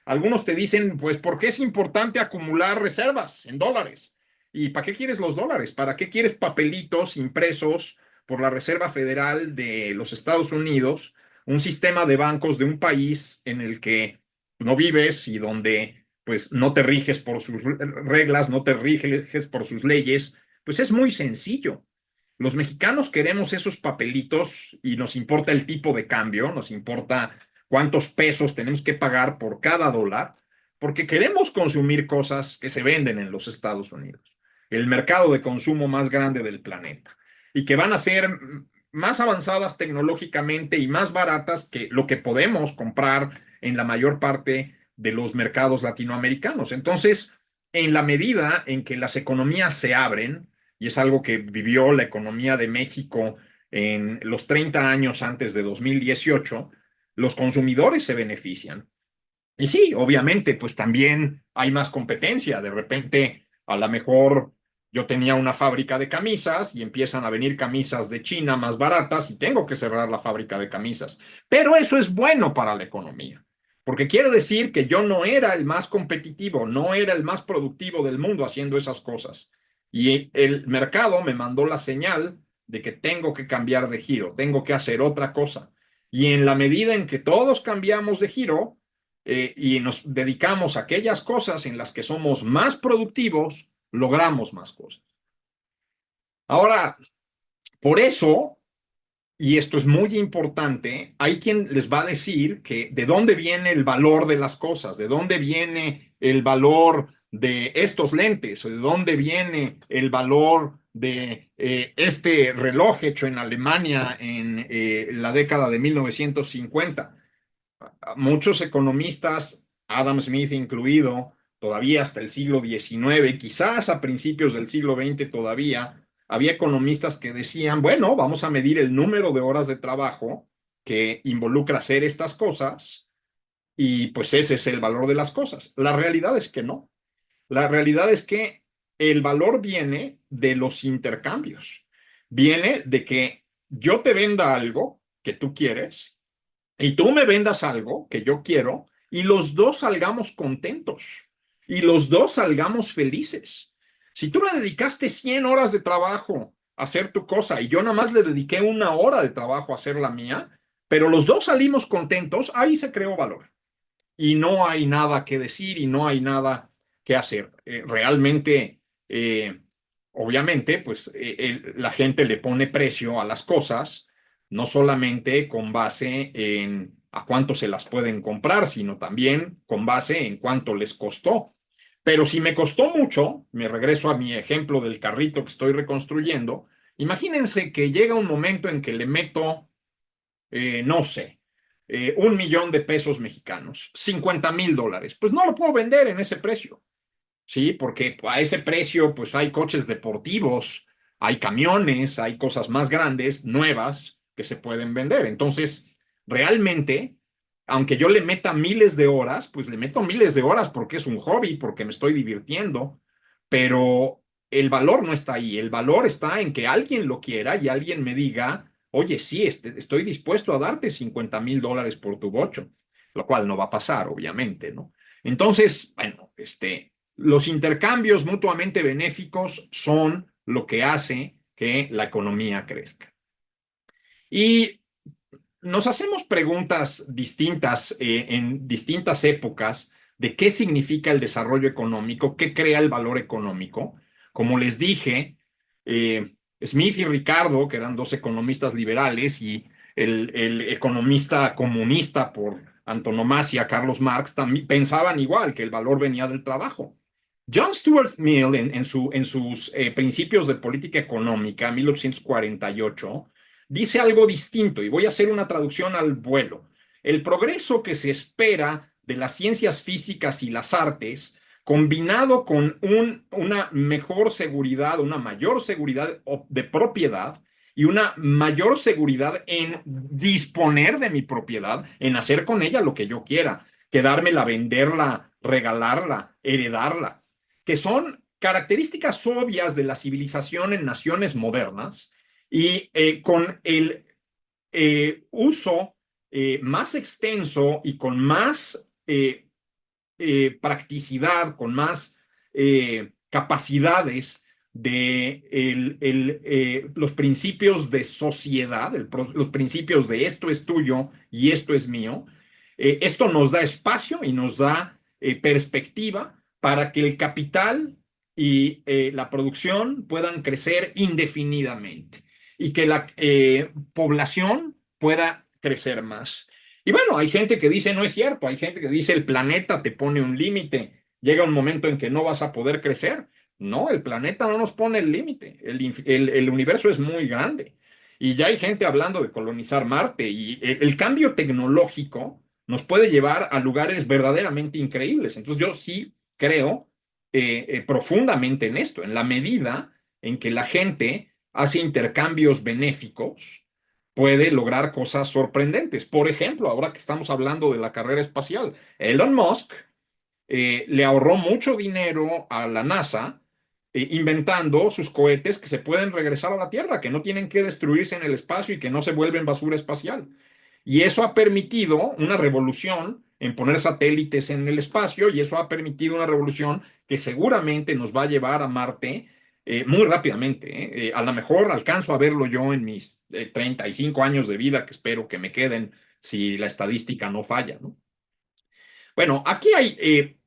Speaker 4: Algunos te dicen, pues, ¿por qué es importante acumular reservas en dólares? ¿Y para qué quieres los dólares? ¿Para qué quieres papelitos impresos por la Reserva Federal de los Estados Unidos, un sistema de bancos de un país en el que no vives y donde, pues, no te riges por sus reglas, no te riges por sus leyes? Pues es muy sencillo. Los mexicanos queremos esos papelitos y nos importa el tipo de cambio, nos importa cuántos pesos tenemos que pagar por cada dólar, porque queremos consumir cosas que se venden en los Estados Unidos, el mercado de consumo más grande del planeta, y que van a ser más avanzadas tecnológicamente y más baratas que lo que podemos comprar en la mayor parte de los mercados latinoamericanos. Entonces, en la medida en que las economías se abren, y es algo que vivió la economía de México en los 30 años antes de 2018, los consumidores se benefician. Y sí, obviamente, pues también hay más competencia. De repente, a lo mejor yo tenía una fábrica de camisas y empiezan a venir camisas de China más baratas y tengo que cerrar la fábrica de camisas. Pero eso es bueno para la economía, porque quiere decir que yo no era el más competitivo, no era el más productivo del mundo haciendo esas cosas. Y el mercado me mandó la señal de que tengo que cambiar de giro, tengo que hacer otra cosa. Y en la medida en que todos cambiamos de giro, y nos dedicamos a aquellas cosas en las que somos más productivos, logramos más cosas. Ahora, por eso, y esto es muy importante, hay quien les va a decir que de dónde viene el valor de las cosas, de dónde viene el valor de estos lentes, o de dónde viene el valor de este reloj hecho en Alemania en la década de 1950. Muchos economistas, Adam Smith incluido, todavía hasta el siglo XIX, quizás a principios del siglo XX todavía, había economistas que decían, bueno, vamos a medir el número de horas de trabajo que involucra hacer estas cosas y pues ese es el valor de las cosas. La realidad es que no. La realidad es que el valor viene de los intercambios. Viene de que yo te venda algo que tú quieres y tú me vendas algo que yo quiero y los dos salgamos contentos y los dos salgamos felices. Si tú le dedicaste 100 horas de trabajo a hacer tu cosa y yo nada más le dediqué 1 hora de trabajo a hacer la mía, pero los dos salimos contentos, ahí se creó valor. Y no hay nada que decir y no hay nada que hacer. Realmente, obviamente, pues la gente le pone precio a las cosas no solamente con base en a cuánto se las pueden comprar, sino también con base en cuánto les costó. Pero si me costó mucho, me regreso a mi ejemplo del carrito que estoy reconstruyendo, imagínense que llega un momento en que le meto, no sé, 1 millón de pesos mexicanos, $50,000. Pues no lo puedo vender en ese precio. Sí, porque a ese precio, pues hay coches deportivos, hay camiones, hay cosas más grandes, nuevas, que se pueden vender. Entonces, realmente, aunque yo le meta miles de horas, pues le meto miles de horas porque es un hobby, porque me estoy divirtiendo, pero el valor no está ahí. El valor está en que alguien lo quiera y alguien me diga, oye, sí, estoy dispuesto a darte $50,000 por tu bocho, lo cual no va a pasar, obviamente, ¿no? Entonces, bueno, los intercambios mutuamente benéficos son lo que hace que la economía crezca. Y nos hacemos preguntas distintas en distintas épocas de qué significa el desarrollo económico, qué crea el valor económico. Como les dije, Smith y Ricardo, que eran dos economistas liberales, y el economista comunista por antonomasia, Carlos Marx, también pensaban igual, que el valor venía del trabajo. John Stuart Mill, en sus principios de política económica, 1848, dice algo distinto y voy a hacer una traducción al vuelo. El progreso que se espera de las ciencias físicas y las artes, combinado con una mejor seguridad, una mayor seguridad de propiedad y una mayor seguridad en disponer de mi propiedad, en hacer con ella lo que yo quiera, quedármela, venderla, regalarla, heredarla, que son características obvias de la civilización en naciones modernas y con el uso más extenso y con más practicidad, con más capacidades de los principios de sociedad, los principios de esto es tuyo y esto es mío. Esto nos da espacio y nos da perspectiva para que el capital y la producción puedan crecer indefinidamente y que la población pueda crecer más. Y bueno, hay gente que dice no es cierto, hay gente que dice el planeta te pone un límite, llega un momento en que no vas a poder crecer. No, el planeta no nos pone el límite, el universo es muy grande. Y ya hay gente hablando de colonizar Marte y el cambio tecnológico nos puede llevar a lugares verdaderamente increíbles. Entonces yo sí creo profundamente en esto, en la medida en que la gente hace intercambios benéficos puede lograr cosas sorprendentes. Por ejemplo, ahora que estamos hablando de la carrera espacial, Elon Musk le ahorró mucho dinero a la NASA inventando sus cohetes que se pueden regresar a la Tierra, que no tienen que destruirse en el espacio y que no se vuelven basura espacial. Y eso ha permitido una revolución en poner satélites en el espacio y eso ha permitido una revolución que seguramente nos va a llevar a Marte muy rápidamente. A lo mejor alcanzo a verlo yo en mis 35 años de vida que espero que me queden si la estadística no falla, ¿no? Bueno, aquí hay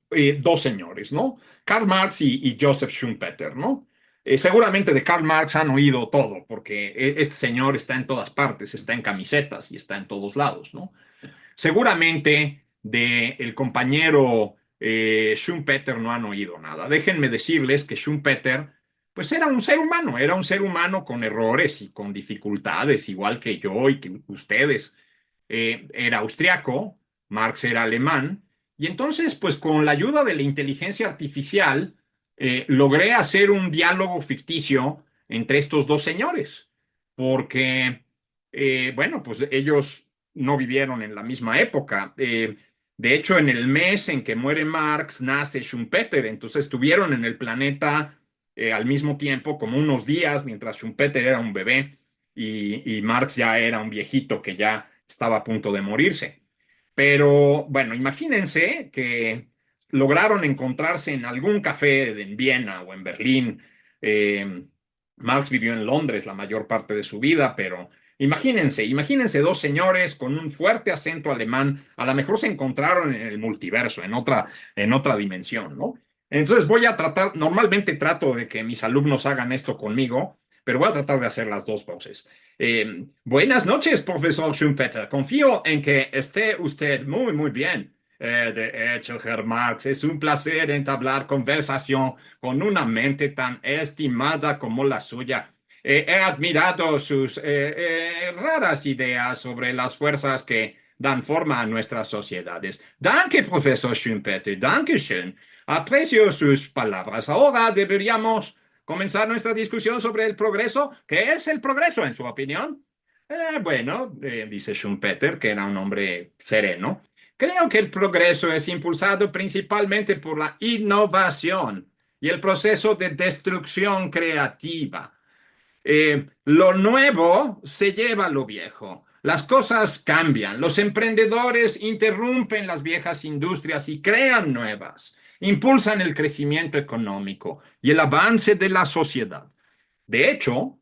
Speaker 4: dos señores, ¿no? Karl Marx y Joseph Schumpeter, ¿no? Seguramente de Karl Marx han oído todo, porque este señor está en todas partes, está en camisetas y está en todos lados, ¿no? Seguramente de el compañero Schumpeter no han oído nada. Déjenme decirles que Schumpeter, pues era un ser humano con errores y con dificultades, igual que yo y que ustedes. Era austriaco, Marx era alemán, y entonces, pues con la ayuda de la inteligencia artificial, logré hacer un diálogo ficticio entre estos dos señores, porque, bueno, pues ellos no vivieron en la misma época. De hecho, en el mes en que muere Marx, nace Schumpeter, entonces estuvieron en el planeta al mismo tiempo, como unos días, mientras Schumpeter era un bebé y Marx ya era un viejito que ya estaba a punto de morirse. Pero bueno, imagínense que lograron encontrarse en algún café en Viena o en Berlín. Eh, Marx vivió en Londres la mayor parte de su vida, pero imagínense dos señores con un fuerte acento alemán, a lo mejor se encontraron en el multiverso, en otra dimensión, ¿no? Entonces voy a tratar, normalmente trato de que mis alumnos hagan esto conmigo, pero voy a tratar de hacer las dos voces. Buenas noches, profesor Schumpeter. Confío en que esté usted muy bien. De hecho, Herr Marx, es un placer entablar conversación con una mente tan estimada como la suya. He admirado sus raras ideas sobre las fuerzas que dan forma a nuestras sociedades. Danke, profesor Schumpeter. Danke schön. Aprecio sus palabras. Ahora deberíamos comenzar nuestra discusión sobre el progreso. ¿Qué es el progreso, en su opinión? Bueno, dice Schumpeter, que era un hombre sereno. Creo que el progreso es impulsado principalmente por la innovación y el proceso de destrucción creativa. Lo nuevo se lleva a lo viejo. Las cosas cambian. Los emprendedores interrumpen las viejas industrias y crean nuevas. Impulsan el crecimiento económico y el avance de la sociedad. De hecho,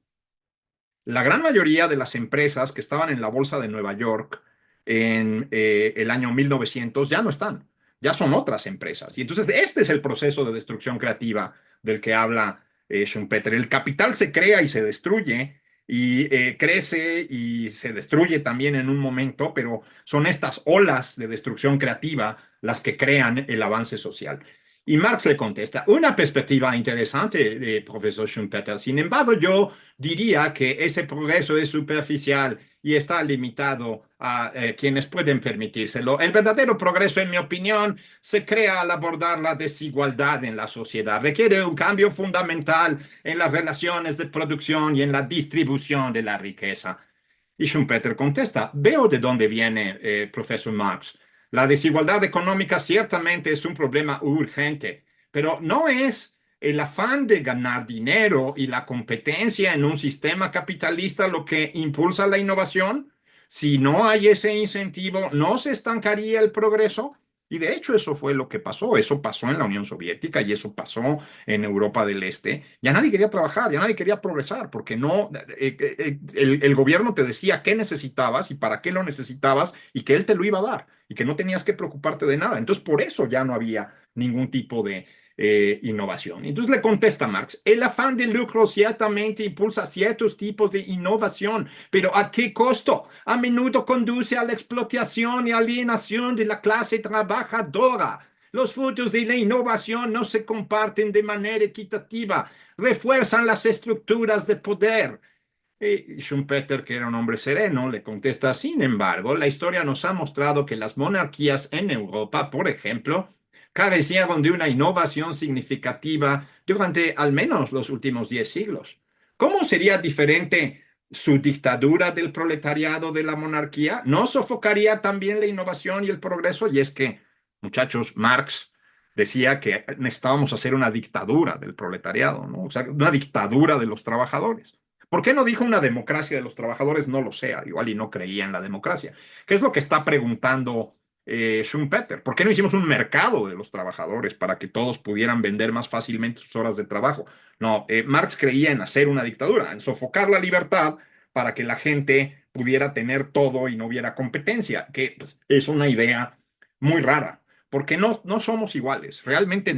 Speaker 4: la gran mayoría de las empresas que estaban en la bolsa de Nueva York en el año 1900 ya no están, ya son otras empresas. Y entonces este es el proceso de destrucción creativa del que habla Schumpeter. El capital se crea y se destruye y crece y se destruye también en un momento, pero son estas olas de destrucción creativa las que crean el avance social. Y Marx le contesta, una perspectiva interesante de profesor Schumpeter. Sin embargo, yo diría que ese progreso es superficial y está limitado a quienes pueden permitírselo. El verdadero progreso, en mi opinión, se crea al abordar la desigualdad en la sociedad. Requiere un cambio fundamental en las relaciones de producción y en la distribución de la riqueza. Y Schumpeter contesta, veo de dónde viene, profesor Marx. La desigualdad económica ciertamente es un problema urgente, pero no es el afán de ganar dinero y la competencia en un sistema capitalista lo que impulsa la innovación. Si no hay ese incentivo, no se estancaría el progreso. Y de hecho eso fue lo que pasó. Eso pasó en la Unión Soviética y eso pasó en Europa del Este. Ya nadie quería trabajar, ya nadie quería progresar, porque no, el gobierno te decía qué necesitabas y para qué lo necesitabas y que él te lo iba a dar y que no tenías que preocuparte de nada. Entonces por eso ya no había ningún tipo innovación. Entonces le contesta Marx, el afán de lucro ciertamente impulsa ciertos tipos de innovación, pero ¿a qué costo? A menudo conduce a la explotación y alienación de la clase trabajadora. Los frutos de la innovación no se comparten de manera equitativa, refuerzan las estructuras de poder. Schumpeter, que era un hombre sereno, le contesta, sin embargo, la historia nos ha mostrado que las monarquías en Europa, por ejemplo, carecieron de una innovación significativa durante al menos los últimos 10 siglos. ¿Cómo sería diferente su dictadura del proletariado de la monarquía? ¿No sofocaría también la innovación y el progreso? Y es que, muchachos, Marx decía que necesitábamos hacer una dictadura del proletariado, ¿no? O sea, una dictadura de los trabajadores. ¿Por qué no dijo una democracia de los trabajadores? No lo sé, igual y no creía en la democracia. ¿Qué es lo que está preguntando Schumpeter? ¿Por qué no hicimos un mercado de los trabajadores para que todos pudieran vender más fácilmente sus horas de trabajo? No, Marx creía en hacer una dictadura, en sofocar la libertad para que la gente pudiera tener todo y no hubiera competencia, que pues, es una idea muy rara, porque no somos iguales. Realmente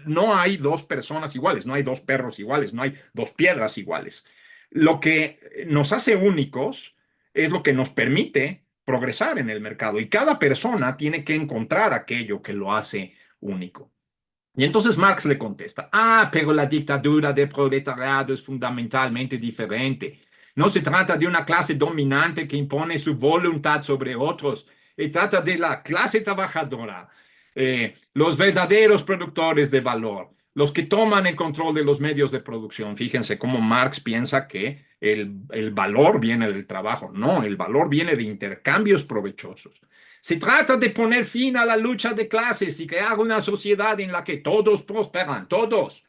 Speaker 4: no hay dos personas iguales, no hay dos perros iguales, no hay dos piedras iguales. Lo que nos hace únicos es lo que nos permite progresar en el mercado y cada persona tiene que encontrar aquello que lo hace único. Y entonces Marx le contesta, pero la dictadura del proletariado es fundamentalmente diferente. No se trata de una clase dominante que impone su voluntad sobre otros, se trata de la clase trabajadora, los verdaderos productores de valor, los que toman el control de los medios de producción. Fíjense cómo Marx piensa que el valor viene del trabajo. No, el valor viene de intercambios provechosos. Se trata de poner fin a la lucha de clases y crear una sociedad en la que todos prosperan, todos.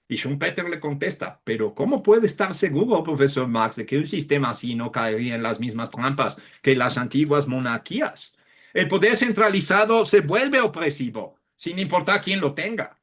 Speaker 4: Y Schumpeter le contesta, pero ¿cómo puede estar seguro, profesor Marx, de que un sistema así no caería en las mismas trampas que las antiguas monarquías? El poder centralizado se vuelve opresivo, sin importar quién lo tenga.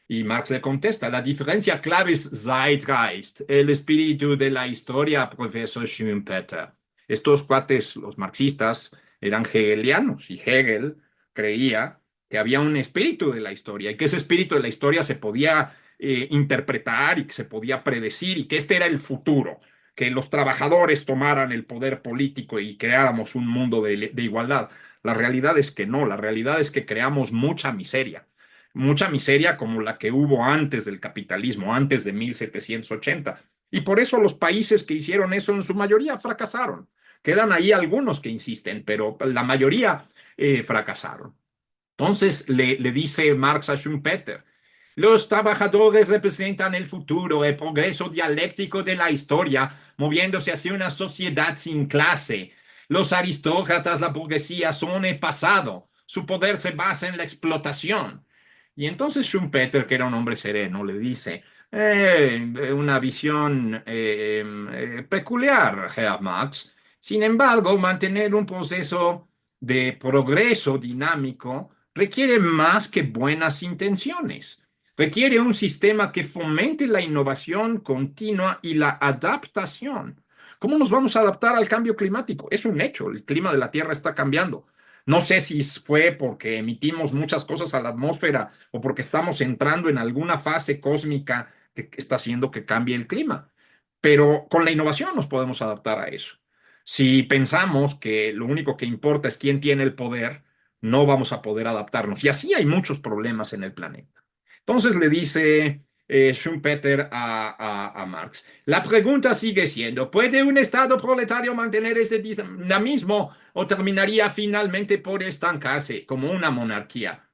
Speaker 4: Y Marx le contesta, la diferencia clave es Zeitgeist, el espíritu de la historia, profesor Schumpeter. Estos cuates, los marxistas, eran hegelianos y Hegel creía que había un espíritu de la historia y que ese espíritu de la historia se podía interpretar y que se podía predecir y que este era el futuro, que los trabajadores tomaran el poder político y creáramos un mundo de igualdad. La realidad es que no, la realidad es que creamos mucha miseria como la que hubo antes del capitalismo, antes de 1780. Y por eso los países que hicieron eso en su mayoría fracasaron. Quedan ahí algunos que insisten, pero la mayoría fracasaron. Entonces le dice Marx a Schumpeter, los trabajadores representan el futuro, el progreso dialéctico de la historia, moviéndose hacia una sociedad sin clase. Los aristócratas, la burguesía, son el pasado. Su poder se basa en la explotación. Y entonces Schumpeter, que era un hombre sereno, le dice, una visión peculiar, Herr Marx. Sin embargo, mantener un proceso de progreso dinámico requiere más que buenas intenciones. Requiere un sistema que fomente la innovación continua y la adaptación. ¿Cómo nos vamos a adaptar al cambio climático? Es un hecho, el clima de la Tierra está cambiando. No sé si fue porque emitimos muchas cosas a la atmósfera o porque estamos entrando en alguna fase cósmica que está haciendo que cambie el clima, pero con la innovación nos podemos adaptar a eso. Si pensamos que lo único que importa es quién tiene el poder, no vamos a poder adaptarnos. Y así hay muchos problemas en el planeta. Entonces le dice Schumpeter a Marx, la pregunta sigue siendo, ¿puede un Estado proletario mantener este dinamismo o terminaría finalmente por estancarse como una monarquía?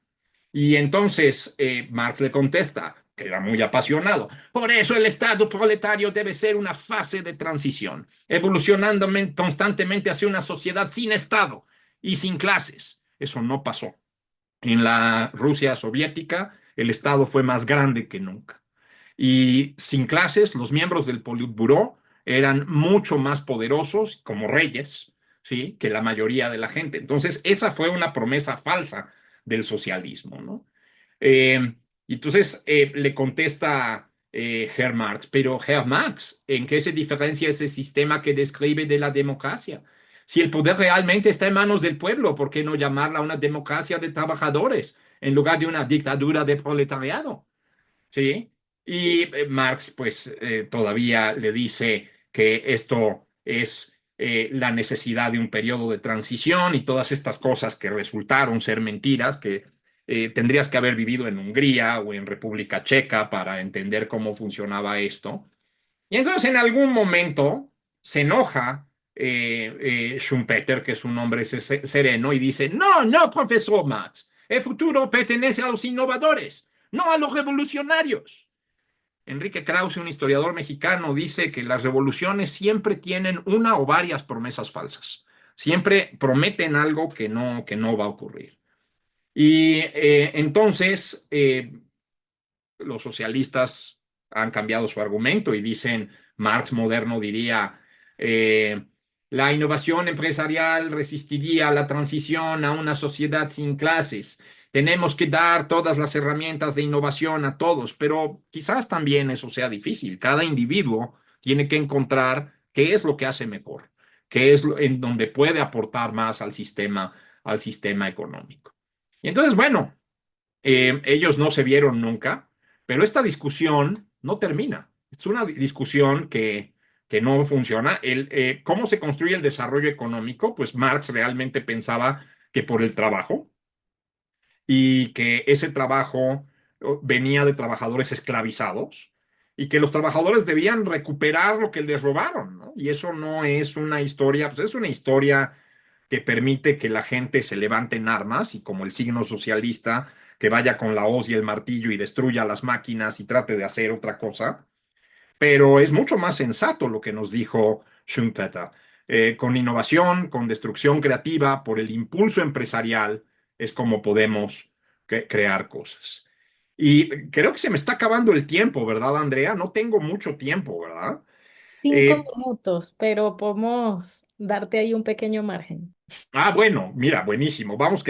Speaker 4: Y entonces Marx le contesta, que era muy apasionado, por eso el Estado proletario debe ser una fase de transición, evolucionando constantemente hacia una sociedad sin Estado y sin clases. Eso no pasó. En la Rusia soviética, el Estado fue más grande que nunca. Y sin clases, los miembros del Politburó eran mucho más poderosos como reyes, ¿sí?, que la mayoría de la gente. Entonces, esa fue una promesa falsa del socialismo, ¿no? Entonces, le contesta Herr Marx, pero Herr Marx, ¿en qué se diferencia ese sistema que describe de la democracia? Si el poder realmente está en manos del pueblo, ¿por qué no llamarla una democracia de trabajadores? en lugar de una dictadura de proletariado. ¿Sí? Y Marx, pues, todavía le dice que esto es la necesidad de un periodo de transición y todas estas cosas que resultaron ser mentiras, que tendrías que haber vivido en Hungría o en República Checa para entender cómo funcionaba esto. Y entonces en algún momento se enoja Schumpeter, que es un hombre sereno, y dice, no, no, profesor Marx, el futuro pertenece a los innovadores, no a los revolucionarios. Enrique Krause, un historiador mexicano, dice que las revoluciones siempre tienen una o varias promesas falsas. Siempre prometen algo que no va a ocurrir. Y entonces los socialistas han cambiado su argumento y dicen, Marx moderno diría, la innovación empresarial resistiría a la transición a una sociedad sin clases. Tenemos que dar todas las herramientas de innovación a todos, pero quizás también eso sea difícil. Cada individuo tiene que encontrar qué es lo que hace mejor, qué es en donde puede aportar más al sistema económico. Y entonces, bueno, ellos no se vieron nunca, pero esta discusión no termina. Es una discusión que no funciona. ¿Cómo se construye el desarrollo económico? Pues Marx realmente pensaba que por el trabajo y que ese trabajo venía de trabajadores esclavizados y que los trabajadores debían recuperar lo que les robaron, ¿no? Y eso no es una historia, pues es una historia que permite que la gente se levante en armas y como el signo socialista que vaya con la hoz y el martillo y destruya las máquinas y trate de hacer otra cosa, pero es mucho más sensato lo que nos dijo Schumpeter. Con innovación, con destrucción creativa, por el impulso empresarial, es como podemos crear cosas. Y creo que se me está acabando el tiempo, ¿verdad, Andrea? No tengo mucho tiempo, ¿verdad?
Speaker 3: Cinco
Speaker 4: Eh,
Speaker 3: minutos, pero podemos darte ahí un pequeño margen.
Speaker 4: bueno, mira, buenísimo. Vamos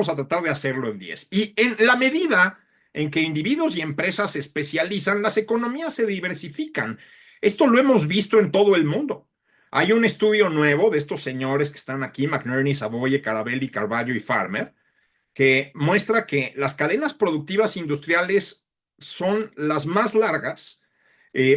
Speaker 4: a tratar de hacerlo en 10. Y en la medida en que individuos y empresas se especializan, las economías se diversifican. Esto lo hemos visto en todo el mundo. Hay un estudio nuevo de estos señores que están aquí, McNerney, Savoye, Carabelli, Carvalho y Farmer, que muestra que las cadenas productivas industriales son las más largas.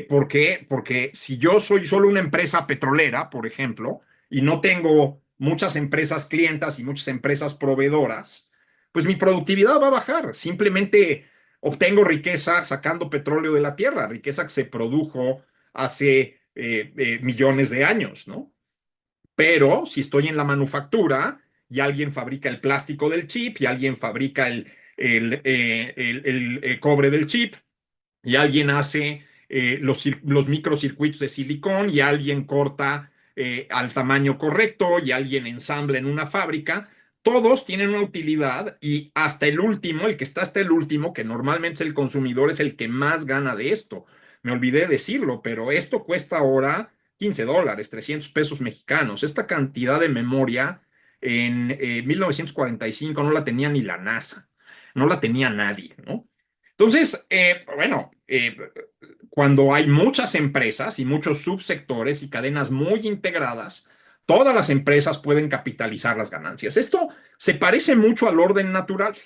Speaker 4: ¿Por qué? Porque si yo soy solo una empresa petrolera, por ejemplo, y no tengo muchas empresas clientas y muchas empresas proveedoras, pues mi productividad va a bajar. Simplemente obtengo riqueza sacando petróleo de la tierra, riqueza que se produjo hace millones de años, ¿no? Pero si estoy en la manufactura y alguien fabrica el plástico del chip y alguien fabrica el cobre del chip y alguien hace los microcircuitos de silicón y alguien corta al tamaño correcto y alguien ensambla en una fábrica, todos tienen una utilidad y hasta el último, el que está hasta el último, que normalmente es el consumidor, es el que más gana de esto. Me olvidé decirlo, pero esto cuesta ahora $15, 300 pesos mexicanos. Esta cantidad de memoria en 1945 no la tenía ni la NASA, no la tenía nadie, ¿no? Entonces, bueno, cuando hay muchas empresas y muchos subsectores y cadenas muy integradas, todas las empresas pueden capitalizar las ganancias. Esto se parece mucho al orden natural.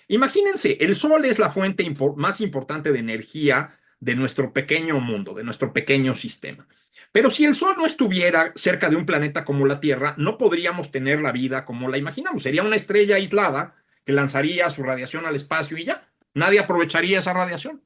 Speaker 4: Imagínense, el sol es la fuente más importante de energía de nuestro pequeño mundo, de nuestro pequeño sistema. Pero si el sol no estuviera cerca de un planeta como la Tierra, no podríamos tener la vida como la imaginamos. Sería una estrella aislada que lanzaría su radiación al espacio y ya, nadie aprovecharía esa radiación.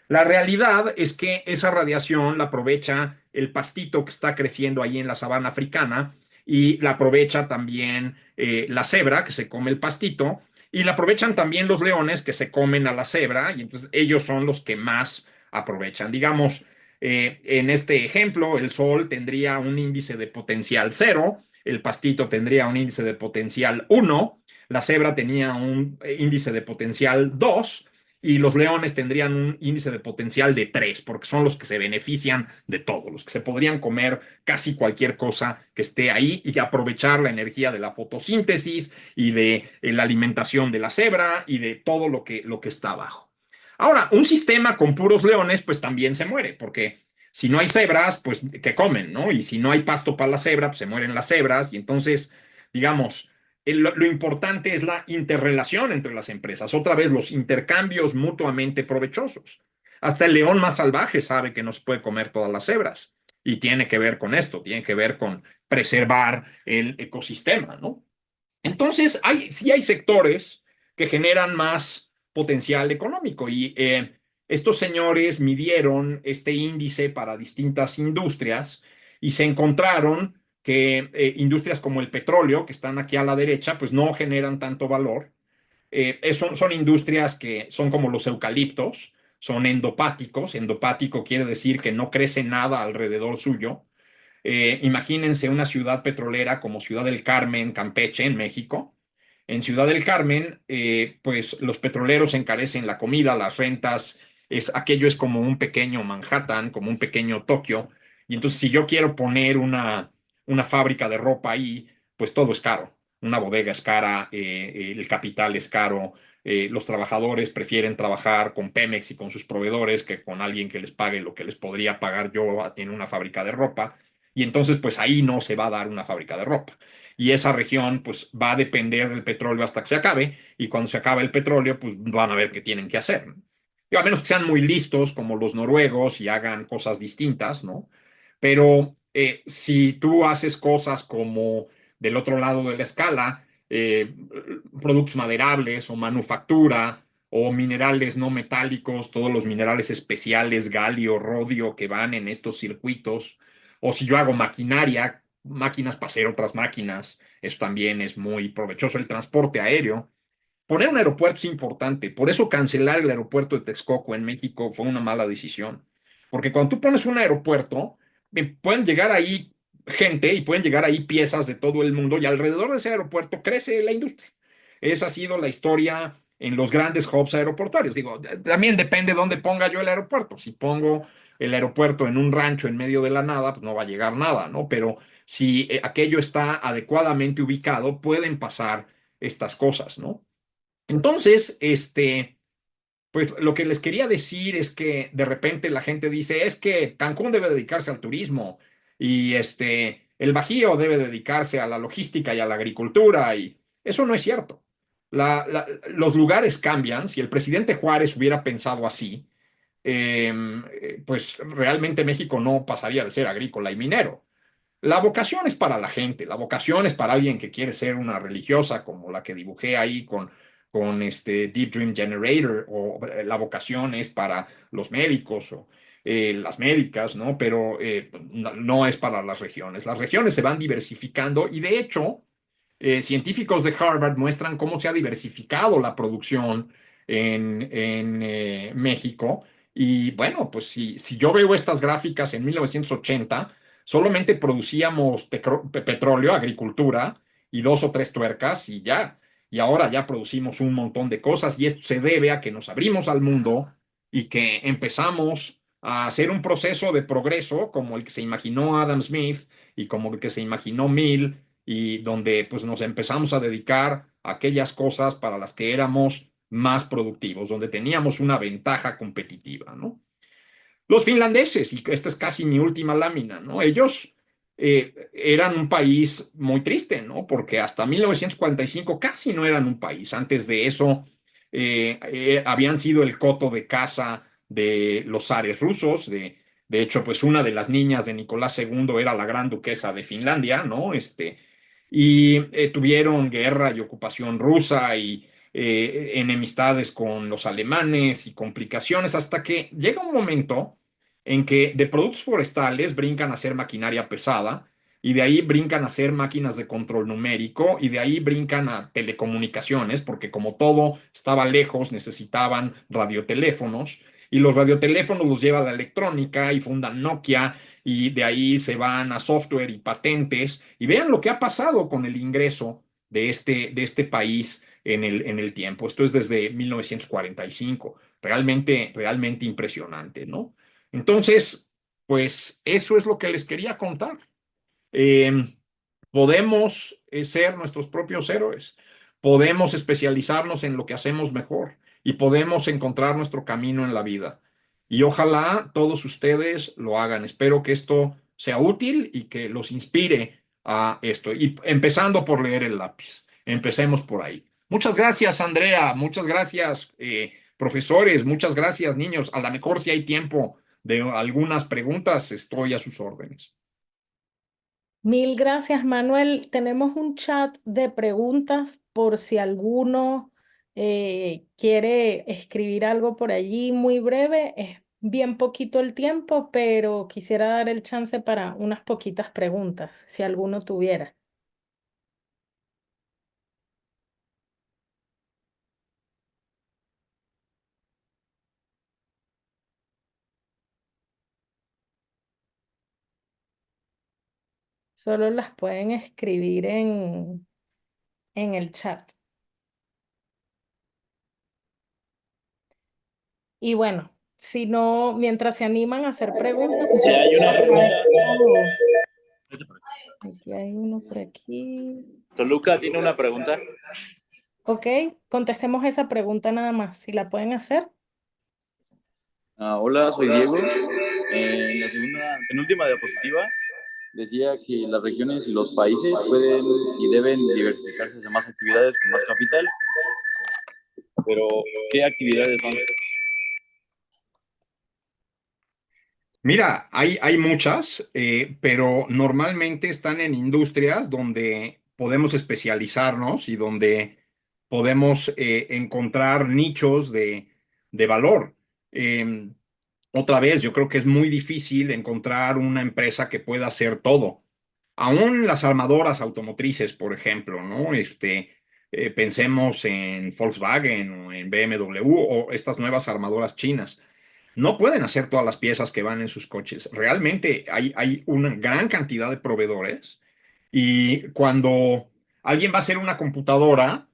Speaker 4: La realidad es que esa radiación la aprovecha el pastito que está creciendo ahí en la sabana africana y la aprovecha también la cebra que se come el pastito y la aprovechan también los leones que se comen a la cebra y entonces ellos son los que más aprovechan. Digamos, en este ejemplo, el sol tendría un índice de potencial 0, el pastito tendría un índice de potencial 1, la cebra tenía un índice de potencial 2 y los leones tendrían un índice de potencial de 3, porque son los que se benefician de todo, los que se podrían comer casi cualquier cosa que esté ahí y aprovechar la energía de la fotosíntesis y de la alimentación de la cebra y de todo lo que está abajo. Ahora, un sistema con puros leones, pues también se muere, porque si no hay cebras, pues ¿qué comen, no? Y si no hay pasto para la cebra, pues se mueren las cebras y entonces, digamos, lo importante es la interrelación entre las empresas, otra vez los intercambios mutuamente provechosos. Hasta el león más salvaje sabe que no se puede comer todas las cebras y tiene que ver con esto, tiene que ver con preservar el ecosistema, ¿no? Entonces, sí hay sectores que generan más potencial económico y estos señores midieron este índice para distintas industrias y se encontraron que industrias como el petróleo, que están aquí a la derecha, pues no generan tanto valor. Son industrias que son como los eucaliptos, son endopáticos. Endopático quiere decir que no crece nada alrededor suyo. Imagínense una ciudad petrolera como Ciudad del Carmen, Campeche, en México. En Ciudad del Carmen, pues los petroleros encarecen la comida, las rentas, aquello es como un pequeño Manhattan, como un pequeño Tokio. Y entonces, si yo quiero poner una fábrica de ropa ahí, pues todo es caro. Una bodega es cara, el capital es caro, los trabajadores prefieren trabajar con Pemex y con sus proveedores que con alguien que les pague lo que les podría pagar yo en una fábrica de ropa. Y entonces, pues ahí no se va a dar una fábrica de ropa. Y esa región, pues va a depender del petróleo hasta que se acabe. Y cuando se acabe el petróleo, pues van a ver qué tienen que hacer, ¿no? Y a menos que sean muy listos, como los noruegos, y hagan cosas distintas, ¿no? Pero si tú haces cosas como del otro lado de la escala, productos maderables o manufactura o minerales no metálicos, todos los minerales especiales, galio, rodio, que van en estos circuitos, o si yo hago maquinaria, máquinas para hacer otras máquinas, eso también es muy provechoso. El transporte aéreo. Poner un aeropuerto es importante. Por eso cancelar el aeropuerto de Texcoco en México fue una mala decisión. Porque cuando tú pones un aeropuerto, pueden llegar ahí gente y pueden llegar ahí piezas de todo el mundo y alrededor de ese aeropuerto crece la industria. Esa ha sido la historia en los grandes hubs aeroportuarios. Digo, también depende de dónde ponga yo el aeropuerto. Si pongo el aeropuerto en un rancho en medio de la nada, pues no va a llegar nada, ¿no? Pero si aquello está adecuadamente ubicado, pueden pasar estas cosas, ¿no? Entonces, pues lo que les quería decir es que de repente la gente dice, es que Cancún debe dedicarse al turismo y el Bajío debe dedicarse a la logística y a la agricultura y eso no es cierto. Los lugares cambian. Si el presidente Juárez hubiera pensado así, pues realmente México no pasaría de ser agrícola y minero. La vocación es para la gente, la vocación es para alguien que quiere ser una religiosa, como la que dibujé ahí con este Deep Dream Generator, o la vocación es para los médicos o las médicas, ¿no? Pero no es para las regiones. Las regiones se van diversificando y de hecho, científicos de Harvard muestran cómo se ha diversificado la producción en México. Y bueno, pues si yo veo estas gráficas en 1980, solamente producíamos petróleo, agricultura y dos o tres tuercas y ya. Y ahora ya producimos un montón de cosas y esto se debe a que nos abrimos al mundo y que empezamos a hacer un proceso de progreso como el que se imaginó Adam Smith y como el que se imaginó Mill y donde pues nos empezamos a dedicar a aquellas cosas para las que éramos más productivos, donde teníamos una ventaja competitiva, ¿no? Los finlandeses, y esta es casi mi última lámina, ¿no? Ellos eran un país muy triste, ¿no? Porque hasta 1945 casi no eran un país. Antes de eso habían sido el coto de caza de los zares rusos. De hecho, pues una de las niñas de Nicolás II era la gran duquesa de Finlandia, ¿no? Y tuvieron guerra y ocupación rusa y enemistades con los alemanes y complicaciones hasta que llega un momento en que de productos forestales brincan a ser maquinaria pesada y de ahí brincan a ser máquinas de control numérico y de ahí brincan a telecomunicaciones porque como todo estaba lejos necesitaban radioteléfonos y los radioteléfonos los lleva la electrónica y fundan Nokia y de ahí se van a software y patentes y vean lo que ha pasado con el ingreso de este país en el tiempo. Esto es desde 1945. Realmente impresionante, ¿no? Entonces, pues eso es lo que les quería contar. Eh, Podemos ser nuestros propios héroes, podemos especializarnos en lo que hacemos mejor y podemos encontrar nuestro camino en la vida. Y ojalá todos ustedes lo hagan. Espero que esto sea útil y que los inspire a esto. Y empezando por leer el lápiz. empecemos por ahí. Muchas gracias, Andrea. Muchas gracias, profesores. Muchas gracias, niños. A lo mejor si hay tiempo de algunas preguntas, estoy a sus órdenes.
Speaker 3: Mil gracias, Manuel. Tenemos un chat de preguntas por si alguno quiere escribir algo por allí muy breve. Es bien poquito el tiempo, pero quisiera dar el chance para unas poquitas preguntas, si alguno tuviera. Solo las pueden escribir en el chat. Y bueno, si no, mientras se animan a hacer preguntas,
Speaker 5: Si
Speaker 3: yo
Speaker 5: hay una pregunta,
Speaker 3: agradezco. Aquí hay uno por aquí.
Speaker 5: Toluca tiene una pregunta.
Speaker 3: Ok, contestemos esa pregunta nada más. Si la pueden hacer.
Speaker 5: Hola, soy Diego. En la penúltima diapositiva decía que las regiones y los países pueden y deben diversificarse hacia más actividades con más capital. Pero, ¿qué actividades son?
Speaker 4: Mira, hay muchas, pero normalmente están en industrias donde podemos especializarnos y donde podemos encontrar nichos de valor. Em, Otra vez, yo creo que es muy difícil encontrar una empresa que pueda hacer todo. Aún las armadoras automotrices, por ejemplo, ¿no? Pensemos en Volkswagen o en BMW o estas nuevas armadoras chinas. No pueden hacer todas las piezas que van en sus coches. Realmente hay una gran cantidad de proveedores y cuando alguien va a hacer una computadora,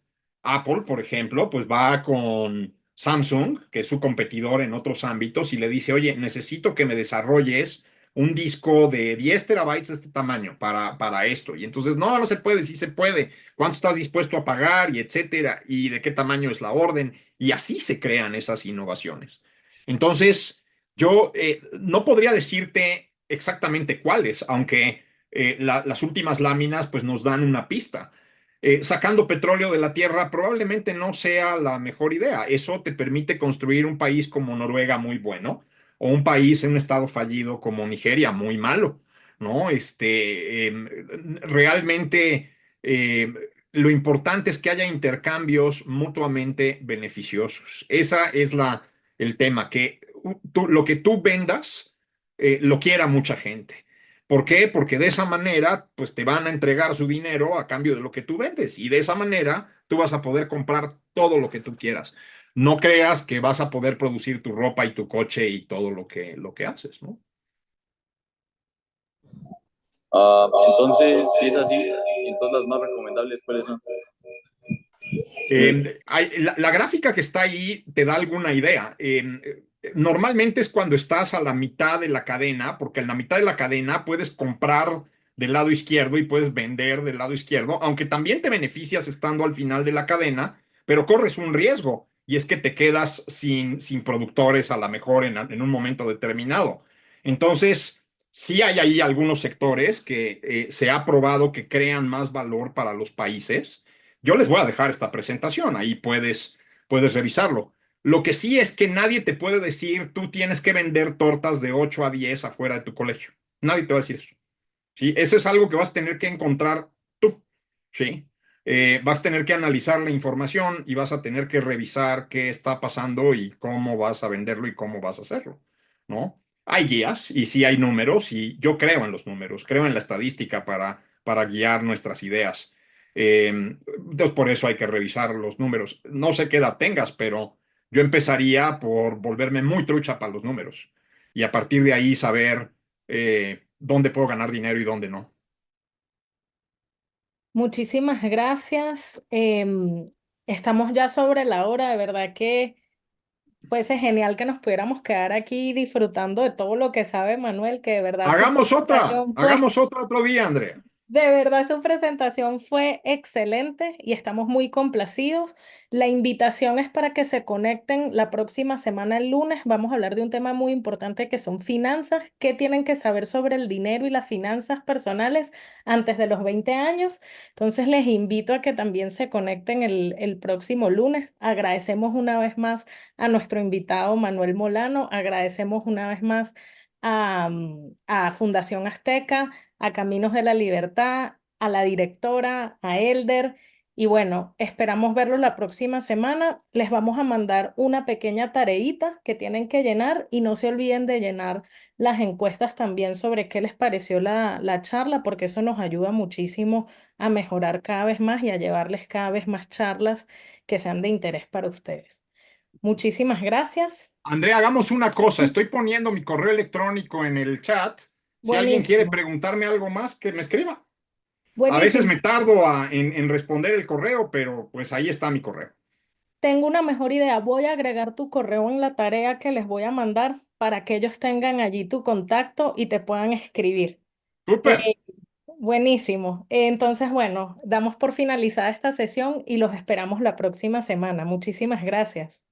Speaker 4: Apple, por ejemplo, pues va con Samsung, que es su competidor en otros ámbitos, y le dice, oye, necesito que me desarrolles un disco de 10 terabytes de este tamaño para esto. Y entonces, no, no se puede, sí se puede. ¿Cuánto estás dispuesto a pagar? Y etcétera. Y de qué tamaño es la orden. Y así se crean esas innovaciones. Entonces, yo no podría decirte exactamente cuáles, aunque las últimas láminas pues nos dan una pista. Sacando petróleo de la tierra probablemente no sea la mejor idea. Eso te permite construir un país como Noruega muy bueno o un país en un estado fallido como Nigeria muy malo, ¿no? Realmente lo importante es que haya intercambios mutuamente beneficiosos. Esa es el tema, que lo que tú vendas lo quiera mucha gente. ¿Por qué? Porque de esa manera, pues te van a entregar su dinero a cambio de lo que tú vendes y de esa manera tú vas a poder comprar todo lo que tú quieras. No creas que vas a poder producir tu ropa y tu coche y todo lo que haces, ¿no?
Speaker 5: Entonces, si es así, entonces las más recomendables, ¿cuáles son?
Speaker 4: La gráfica que está ahí te da alguna idea. Normalmente es cuando estás a la mitad de la cadena, porque en la mitad de la cadena puedes comprar del lado izquierdo y puedes vender del lado izquierdo, aunque también te beneficias estando al final de la cadena, pero corres un riesgo y es que te quedas sin productores a lo mejor en un momento determinado. Entonces, sí hay ahí algunos sectores que se ha probado que crean más valor para los países. Yo les voy a dejar esta presentación, ahí puedes revisarlo. Lo que sí es que nadie te puede decir, tú tienes que vender tortas de 8 a 10 afuera de tu colegio. Nadie te va a decir eso. ¿Sí? Eso es algo que vas a tener que encontrar tú. ¿Sí? Vas a tener que analizar la información y vas a tener que revisar qué está pasando y cómo vas a venderlo y cómo vas a hacerlo, ¿no? Hay guías y sí hay números y yo creo en los números, creo en la estadística para guiar nuestras ideas. Entonces, por eso hay que revisar los números. No sé qué edad tengas, pero yo empezaría por volverme muy trucha para los números y a partir de ahí saber dónde puedo ganar dinero y dónde no.
Speaker 3: Muchísimas gracias. Estamos ya sobre la hora. De verdad que fuese genial que nos pudiéramos quedar aquí disfrutando de todo lo que sabe Manuel, que de verdad su
Speaker 4: Hagamos
Speaker 3: conversación fue
Speaker 4: hagamos otra otro día, Andrea.
Speaker 3: De verdad, su presentación fue excelente y estamos muy complacidos. La invitación es para que se conecten la próxima semana, el lunes. Vamos a hablar de un tema muy importante que son finanzas. ¿Qué tienen que saber sobre el dinero y las finanzas personales antes de los 20 años? Entonces, les invito a que también se conecten el próximo lunes. Agradecemos una vez más a nuestro invitado Manuel Molano. Agradecemos una vez más a Fundación Azteca, a Caminos de la Libertad, a la directora, a Elder. Y bueno, esperamos verlo la próxima semana. Les vamos a mandar una pequeña tareita que tienen que llenar y no se olviden de llenar las encuestas también sobre qué les pareció la charla, porque eso nos ayuda muchísimo a mejorar cada vez más y a llevarles cada vez más charlas que sean de interés para ustedes. Muchísimas gracias.
Speaker 4: Andrea, hagamos una cosa. Estoy poniendo mi correo electrónico en el chat. Si alguien quiere
Speaker 3: Buenísimo,
Speaker 4: preguntarme algo más, que me escriba. A veces
Speaker 3: buenísimo.
Speaker 4: me tardo en responder el correo, pero pues ahí está mi correo.
Speaker 3: Tengo una mejor idea. Voy a agregar tu correo en la tarea que les voy a mandar para que ellos tengan allí tu contacto y te puedan escribir. Eh,
Speaker 4: Súper.
Speaker 3: buenísimo. Entonces, bueno, damos por finalizada esta sesión y los esperamos la próxima semana. Muchísimas gracias.